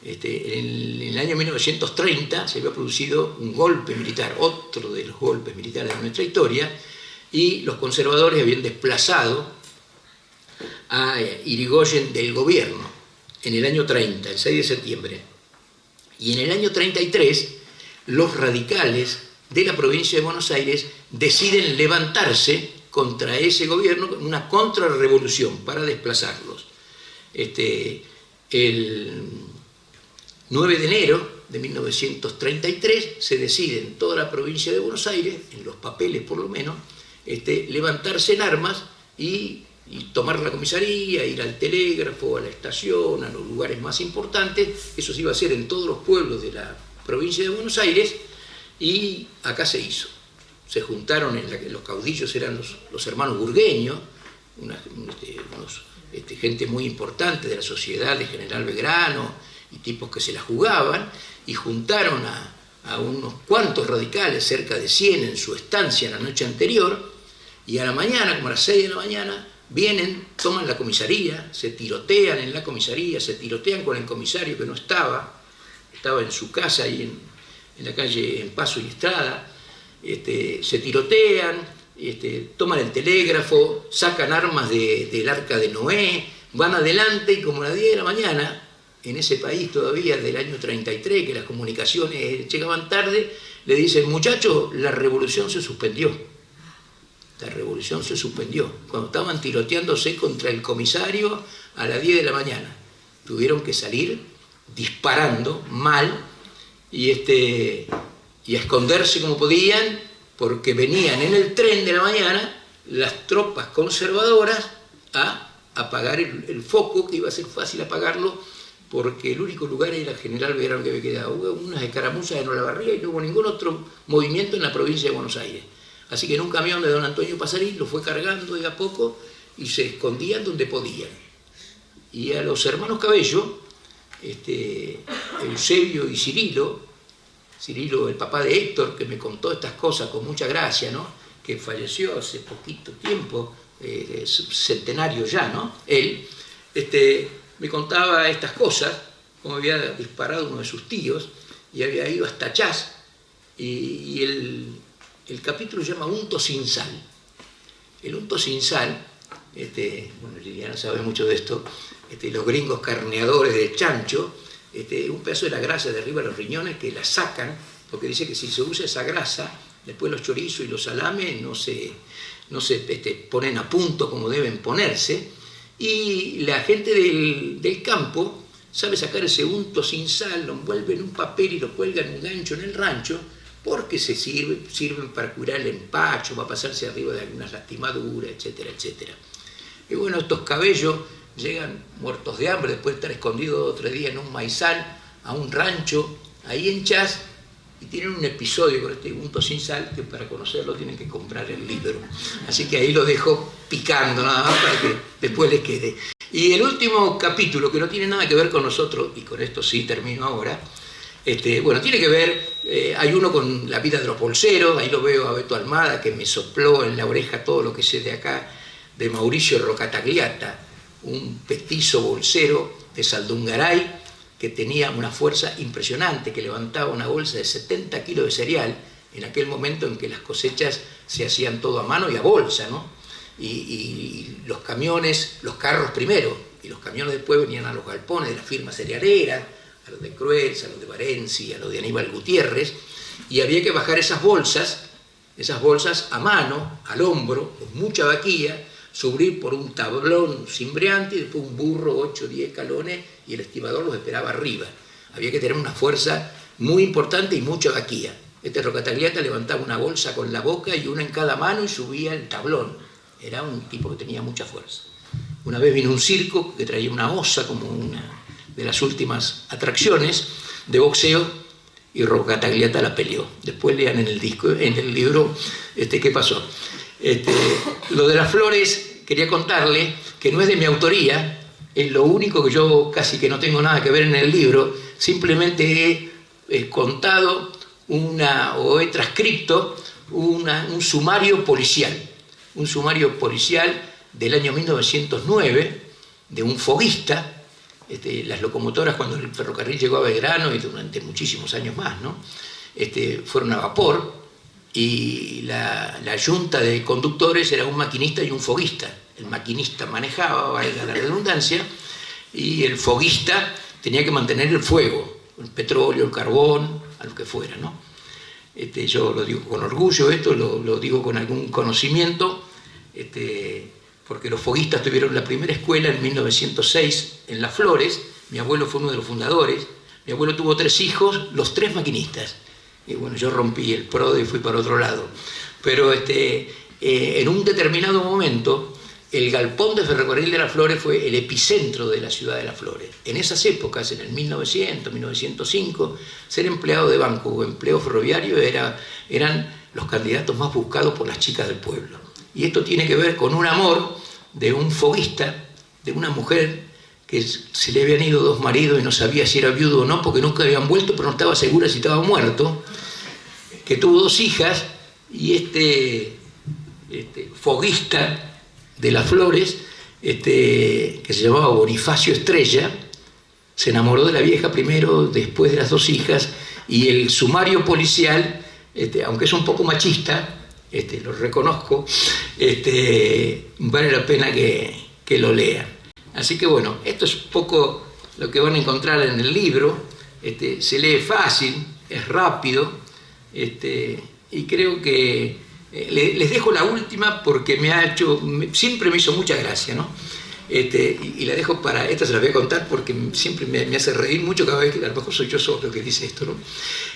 en el año 1930 se había producido un golpe militar, otro de los golpes militares de nuestra historia, y los conservadores habían desplazado a Irigoyen del gobierno en el año 30, el 6 de septiembre. Y en el año 33 los radicales de la provincia de Buenos Aires deciden levantarse contra ese gobierno, una contrarrevolución para desplazarlos. El 9 de enero de 1933 se decide en toda la provincia de Buenos Aires, en los papeles por lo menos, levantarse en armas y tomar la comisaría, ir al telégrafo, a la estación, a los lugares más importantes. Eso se iba a hacer en todos los pueblos de la provincia de Buenos Aires, y acá se hizo. Se juntaron, los caudillos eran los hermanos burgueños, gente muy importante de la sociedad de General Belgrano, y tipos que se la jugaban, y juntaron a unos cuantos radicales, cerca de 100 en su estancia la noche anterior, y a la mañana, como a las 6 de la mañana, vienen, toman la comisaría, se tirotean en la comisaría, se tirotean con el comisario que no estaba en su casa ahí en la calle en Paso y Estrada, se tirotean, toman el telégrafo, sacan armas del Arca de Noé, van adelante y como a las 10 de la mañana, en ese país todavía del año 33, que las comunicaciones llegaban tarde, le dicen, muchachos, la revolución se suspendió. La revolución se suspendió. Cuando estaban tiroteándose contra el comisario a las 10 de la mañana. Tuvieron que salir disparando mal y a esconderse como podían, porque venían en el tren de la mañana las tropas conservadoras a apagar el foco, que iba a ser fácil apagarlo, porque el único lugar era General Belgrano que había quedado. Hubo unas escaramuzas en Olavarría y no hubo ningún otro movimiento en la provincia de Buenos Aires. Así que en un camión de don Antonio Pasarín lo fue cargando de a poco y se escondían donde podían. Y a los hermanos Cabello, Eusebio y Cirilo, el papá de Héctor, que me contó estas cosas con mucha gracia, ¿no? Que falleció hace poquito tiempo, centenario ya, ¿no? Él, me contaba estas cosas, cómo había disparado uno de sus tíos y había ido hasta Chas, y el capítulo se llama Unto sin sal. El unto sin sal, bueno, Liliana sabe mucho de esto, los gringos carneadores de chancho, un pedazo de la grasa de arriba de los riñones que la sacan, porque dice que si se usa esa grasa, después los chorizos y los salames no se ponen a punto como deben ponerse, y la gente del campo sabe sacar ese unto sin sal, lo envuelve en un papel y lo cuelga en un gancho en el rancho, porque sirven para curar el empacho, va a pasarse arriba de algunas lastimaduras, etcétera, etcétera. Y bueno, estos Cabellos llegan muertos de hambre después de estar escondidos 2 o 3 días en un maizal, a un rancho, ahí en Chas, y tienen un episodio con este unto sin sal, que para conocerlo tienen que comprar el libro. Así que ahí lo dejo picando nada más para que después les quede. Y el último capítulo, que no tiene nada que ver con nosotros, y con esto sí termino ahora, bueno, tiene que ver, hay uno con la vida de los bolseros, ahí lo veo a Beto Almada, que me sopló en la oreja todo lo que sé de acá, de Mauricio Rocatagliata, un petizo bolsero de Saldungaray, que tenía una fuerza impresionante, que levantaba una bolsa de 70 kilos de cereal, en aquel momento en que las cosechas se hacían todo a mano y a bolsa, ¿no? Y los camiones, los carros primero, y los camiones después venían a los galpones de la firma cerealera, a los de Cruels, a los de Barenzi, a los de Aníbal Gutiérrez, y había que bajar esas bolsas a mano, al hombro, con mucha vaquilla, subir por un tablón cimbreante y después un burro, 8 o 10 escalones, y el estibador los esperaba arriba. Había que tener una fuerza muy importante y mucha vaquilla. Rocatagliata levantaba una bolsa con la boca y una en cada mano y subía el tablón. Era un tipo que tenía mucha fuerza. Una vez vino un circo que traía una osa como una de las últimas atracciones de boxeo, y Rocatagliata la peleó. Después lean en el libro qué pasó. Lo de las flores, quería contarle que no es de mi autoría, es lo único que yo casi que no tengo nada que ver en el libro, simplemente he contado o he transcripto un sumario policial del año 1909 de un foguista. Las locomotoras, cuando el ferrocarril llegó a Belgrano y durante muchísimos años más, ¿no? Fueron a vapor, y la yunta de conductores era un maquinista y un foguista. El maquinista manejaba, valga la redundancia, y el foguista tenía que mantener el fuego, el petróleo, el carbón, a lo que fuera, ¿no? Yo lo digo con orgullo, lo digo con algún conocimiento, porque los foguistas tuvieron la primera escuela en 1906 en Las Flores. Mi abuelo fue uno de los fundadores. Mi abuelo tuvo 3 hijos, los 3 maquinistas. Y bueno, yo rompí el PRODE y fui para otro lado. Pero en un determinado momento, el galpón de ferrocarril de Las Flores fue el epicentro de la ciudad de Las Flores. En esas épocas, en el 1900, 1905, ser empleado de banco o empleo ferroviario eran los candidatos más buscados por las chicas del pueblo. Y esto tiene que ver con un amor de un foguista, de una mujer que se le habían ido 2 maridos y no sabía si era viudo o no, porque nunca habían vuelto, pero no estaba segura si estaba muerto, que tuvo 2 hijas, y este foguista de Las Flores, que se llamaba Bonifacio Estrella, se enamoró de la vieja primero, después de las 2 hijas, y el sumario policial, aunque es un poco machista, lo reconozco, vale la pena que lo lean. Así que bueno, esto es un poco lo que van a encontrar en el libro. Se lee fácil, es rápido, y creo que les dejo la última porque siempre me hizo mucha gracia, ¿no? Y la dejo esta se la voy a contar porque siempre me hace reír mucho cada vez que a lo mejor soy yo solo que dice esto, ¿no?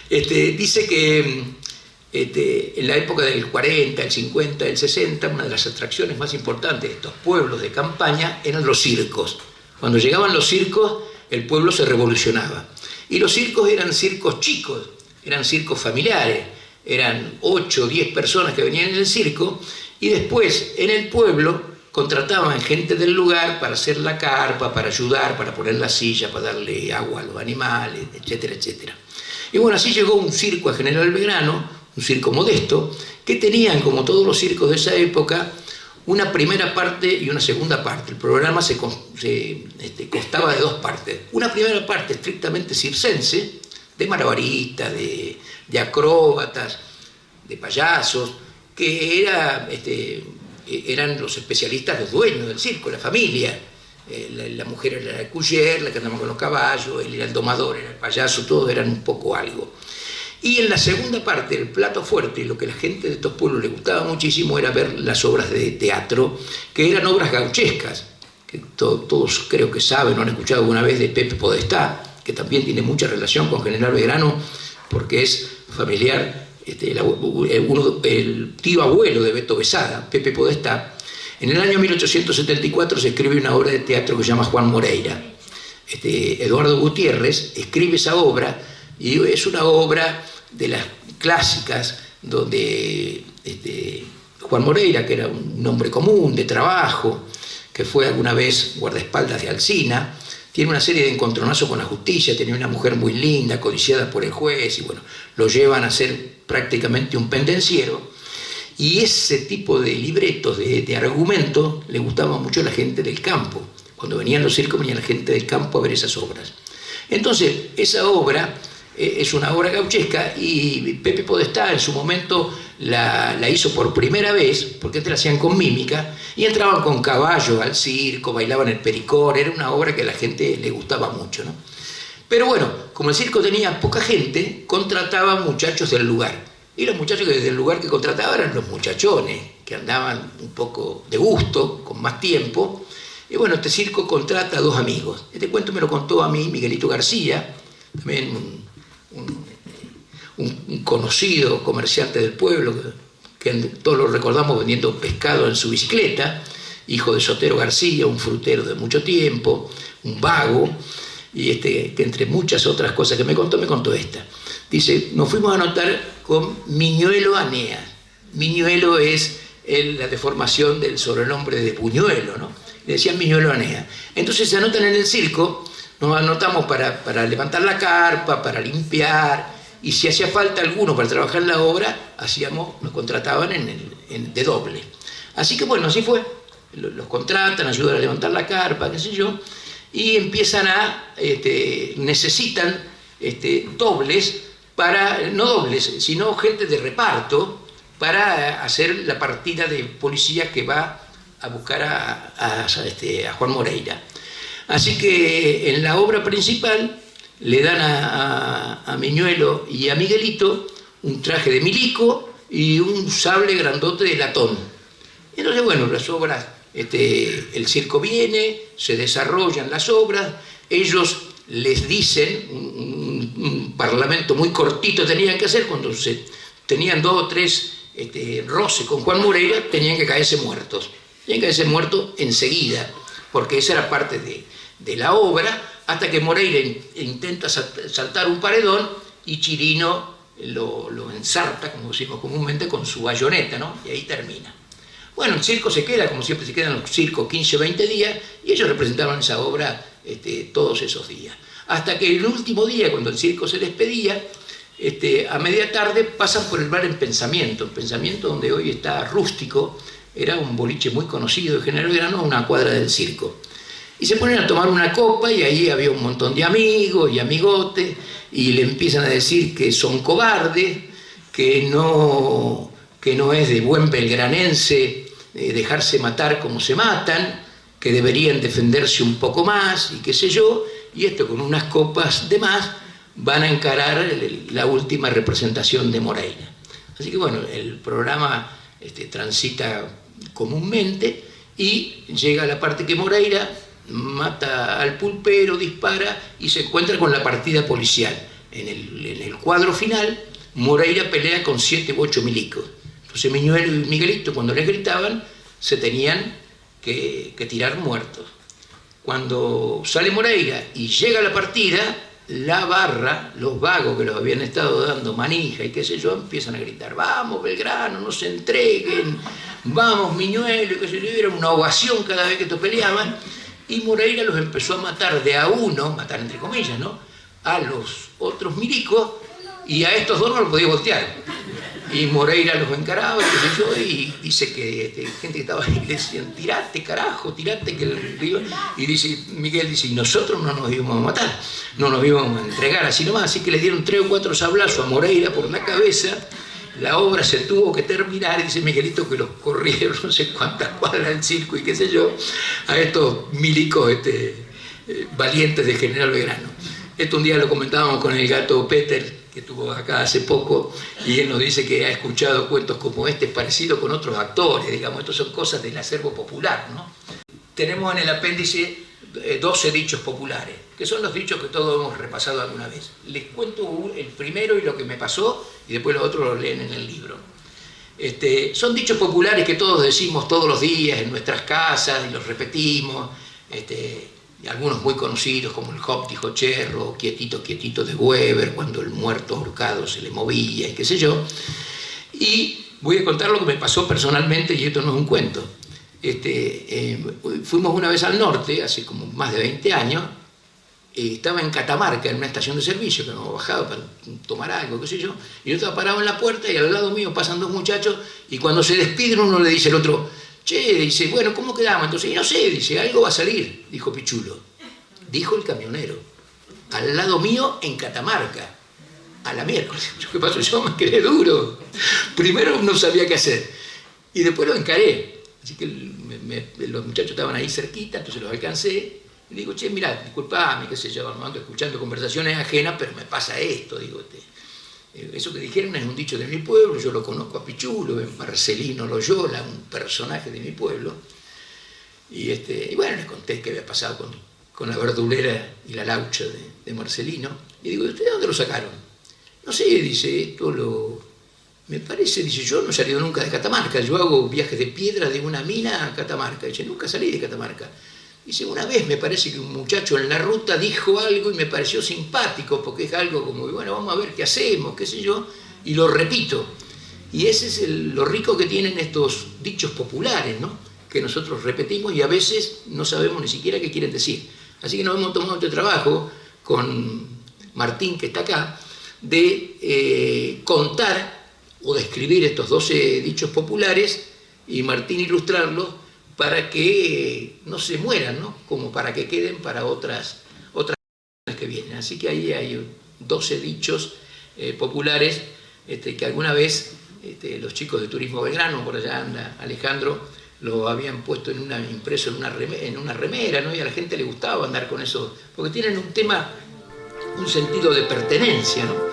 Dice que en la época del 40, el 50, el 60, una de las atracciones más importantes de estos pueblos de campaña eran los circos. Cuando llegaban los circos, el pueblo se revolucionaba. Y los circos eran circos chicos, eran circos familiares, eran 8 o 10 personas que venían en el circo, y después en el pueblo contrataban gente del lugar para hacer la carpa, para ayudar, para poner la silla, para darle agua a los animales, etcétera, etcétera. Y bueno, así llegó un circo a General Belgrano, un circo modesto, que tenían, como todos los circos de esa época, una primera parte y una segunda parte. El programa constaba de 2 partes. Una primera parte estrictamente circense, de malabaristas, de acróbatas, de payasos, que eran los especialistas, los dueños del circo, la familia. La mujer era la cuyer, la que andaba con los caballos, él era el domador, era el payaso, todos eran un poco algo. Y en la segunda parte, el plato fuerte, lo que a la gente de estos pueblos le gustaba muchísimo era ver las obras de teatro, que eran obras gauchescas, que todos creo que saben o han escuchado alguna vez de Pepe Podestá, que también tiene mucha relación con General Belgrano, porque es familiar, el tío abuelo de Beto Besada, Pepe Podestá. En el año 1874 se escribe una obra de teatro que se llama Juan Moreira. Eduardo Gutiérrez escribe esa obra, y es una obra de las clásicas donde Juan Moreira, que era un hombre común de trabajo, que fue alguna vez guardaespaldas de Alsina, tiene una serie de encontronazos con la justicia, tenía una mujer muy linda, codiciada por el juez, y bueno, lo llevan a ser prácticamente un pendenciero. Y ese tipo de libretos, de argumentos, le gustaba mucho a la gente del campo. Cuando venían los circos, venía la gente del campo a ver esas obras. Entonces, esa obra es una obra gauchesca, y Pepe Podestá en su momento la hizo por primera vez, porque la hacían con mímica, y entraban con caballos al circo, bailaban el pericón, era una obra que a la gente le gustaba mucho, ¿no? Pero bueno, como el circo tenía poca gente, contrataba muchachos del lugar. Y los muchachos del lugar que contrataba eran los muchachones, que andaban un poco de gusto, con más tiempo. Y bueno, este circo contrata a 2 amigos. Este cuento me lo contó a mí Miguelito García, también un conocido comerciante del pueblo, que todos lo recordamos vendiendo pescado en su bicicleta, hijo de Sotero García, un frutero de mucho tiempo, un vago, y que entre muchas otras cosas que me contó esta. Dice, nos fuimos a anotar con Miñuelo Aneas. Miñuelo es la deformación del sobrenombre de Buñuelo, ¿no? Le decían Miñuelo Aneas. Entonces se anotan en el circo, nos anotamos para levantar la carpa, para limpiar, y si hacía falta alguno para trabajar en la obra, nos contrataban de doble. Así que bueno, así fue. Los contratan, ayudan a levantar la carpa, qué sé yo, y empiezan necesitan dobles, no dobles, sino gente de reparto, para hacer la partida de policías que va a buscar a Juan Moreira. Así que en la obra principal le dan a Miñuelo y a Miguelito un traje de milico y un sable grandote de latón. Entonces, bueno, las obras, el circo viene, se desarrollan las obras, ellos les dicen, un parlamento muy cortito tenían que hacer, cuando tenían 2 o 3 roces con Juan Moreira, tenían que caerse muertos. Tenían que caerse muertos enseguida, porque esa era parte de la obra, hasta que Moreira intenta saltar un paredón y Chirino lo ensarta, como decimos comúnmente, con su bayoneta, ¿no? Y ahí termina. Bueno, el circo se queda, como siempre se quedan los circos, 15 o 20 días, y ellos representaban esa obra todos esos días. Hasta que el último día, cuando el circo se despedía, a media tarde pasan por el bar en Pensamiento donde hoy está Rústico, era un boliche muy conocido de General Belgrano, a una cuadra del circo. Y se ponen a tomar una copa y ahí había un montón de amigos y amigotes y le empiezan a decir que son cobardes, que no es de buen belgranense dejarse matar como se matan, que deberían defenderse un poco más y qué sé yo, y esto con unas copas de más van a encarar la última representación de Moreira. Así que bueno, el programa transita comúnmente y llega a la parte que Moreira mata al pulpero, dispara y se encuentra con la partida policial. En el cuadro final, Moreira pelea con 7 u 8 milicos. Entonces Miñuelo y Miguelito, cuando les gritaban, se tenían que tirar muertos. Cuando sale Moreira y llega a la partida, la barra, los vagos que los habían estado dando manija y qué sé yo, empiezan a gritar: vamos Belgrano, no se entreguen, vamos Miñuelo, y qué sé yo. Era una ovación cada vez que estos peleaban, y Moreira los empezó a matar de a uno, matar entre comillas, ¿no?, a los otros milicos, y a estos dos no los podía voltear. Y Moreira los encaraba, qué sé yo, y dice que gente que estaba ahí le decían: tirate carajo, tirate, que y dice, Miguel dice, y nosotros no nos íbamos a matar, no nos íbamos a entregar así nomás. Así que le dieron 3 o 4 sablazos a Moreira por la cabeza. La obra se tuvo que terminar, y dice Miguelito que los corrieron no sé cuántas cuadras del circo y qué sé yo, a estos milicos valientes de General Belgrano. Esto un día lo comentábamos con el gato Peter, que estuvo acá hace poco, y él nos dice que ha escuchado cuentos como este, parecido con otros actores, digamos. Estos son cosas del acervo popular, ¿no? Tenemos en el apéndice 12 dichos populares, que son los dichos que todos hemos repasado alguna vez. Les cuento el primero y lo que me pasó, y después los otros los leen en el libro. Son dichos populares que todos decimos todos los días en nuestras casas y los repetimos, y algunos muy conocidos como el Hop dijo Cherro, quietito, quietito de Weber, cuando el muerto ahorcado se le movía y qué sé yo. Y voy a contar lo que me pasó personalmente, y esto no es un cuento. Fuimos una vez al norte, hace como más de 20 años, estaba en Catamarca, en una estación de servicio, que nos bajaba para tomar algo, qué sé yo, y yo estaba parado en la puerta y al lado mío pasan 2 muchachos, y cuando se despiden uno le dice al otro: che, dice, bueno, ¿cómo quedamos? Entonces, no sé, dice, algo va a salir, dijo Pichulo. Dijo el camionero, al lado mío en Catamarca, a la miércoles. ¿Qué pasó? Yo me quedé duro. Primero no sabía qué hacer, y después lo encaré. Así que los muchachos estaban ahí cerquita, entonces los alcancé, y digo: che, mirá, disculpame, qué sé yo, no ando escuchando conversaciones ajenas, pero me pasa esto, digo, eso que dijeron es un dicho de mi pueblo, yo lo conozco a Pichulo, Marcelino Loyola, un personaje de mi pueblo, y bueno, les conté qué había pasado con la verdulera y la laucha de Marcelino, y digo: ¿ustedes dónde lo sacaron? No sé, dice, me parece, dice, yo no he salido nunca de Catamarca, yo hago viajes de piedra de una mina a Catamarca. Dice, nunca salí de Catamarca. Dice, una vez me parece que un muchacho en la ruta dijo algo y me pareció simpático, porque es algo como, bueno, vamos a ver qué hacemos, qué sé yo, y lo repito. Y ese es lo rico que tienen estos dichos populares, ¿no?, que nosotros repetimos y a veces no sabemos ni siquiera qué quieren decir. Así que nos hemos tomado este trabajo con Martín, que está acá, de contar o de escribir estos 12 dichos populares, y Martín ilustrarlos para que no se mueran, ¿no?, como para que queden para otras que vienen. Así que ahí hay 12 dichos populares que alguna vez los chicos de Turismo Belgrano, por allá anda Alejandro, lo habían puesto impreso en una remera, ¿no?, y a la gente le gustaba andar con eso, porque tienen un sentido de pertenencia, ¿no?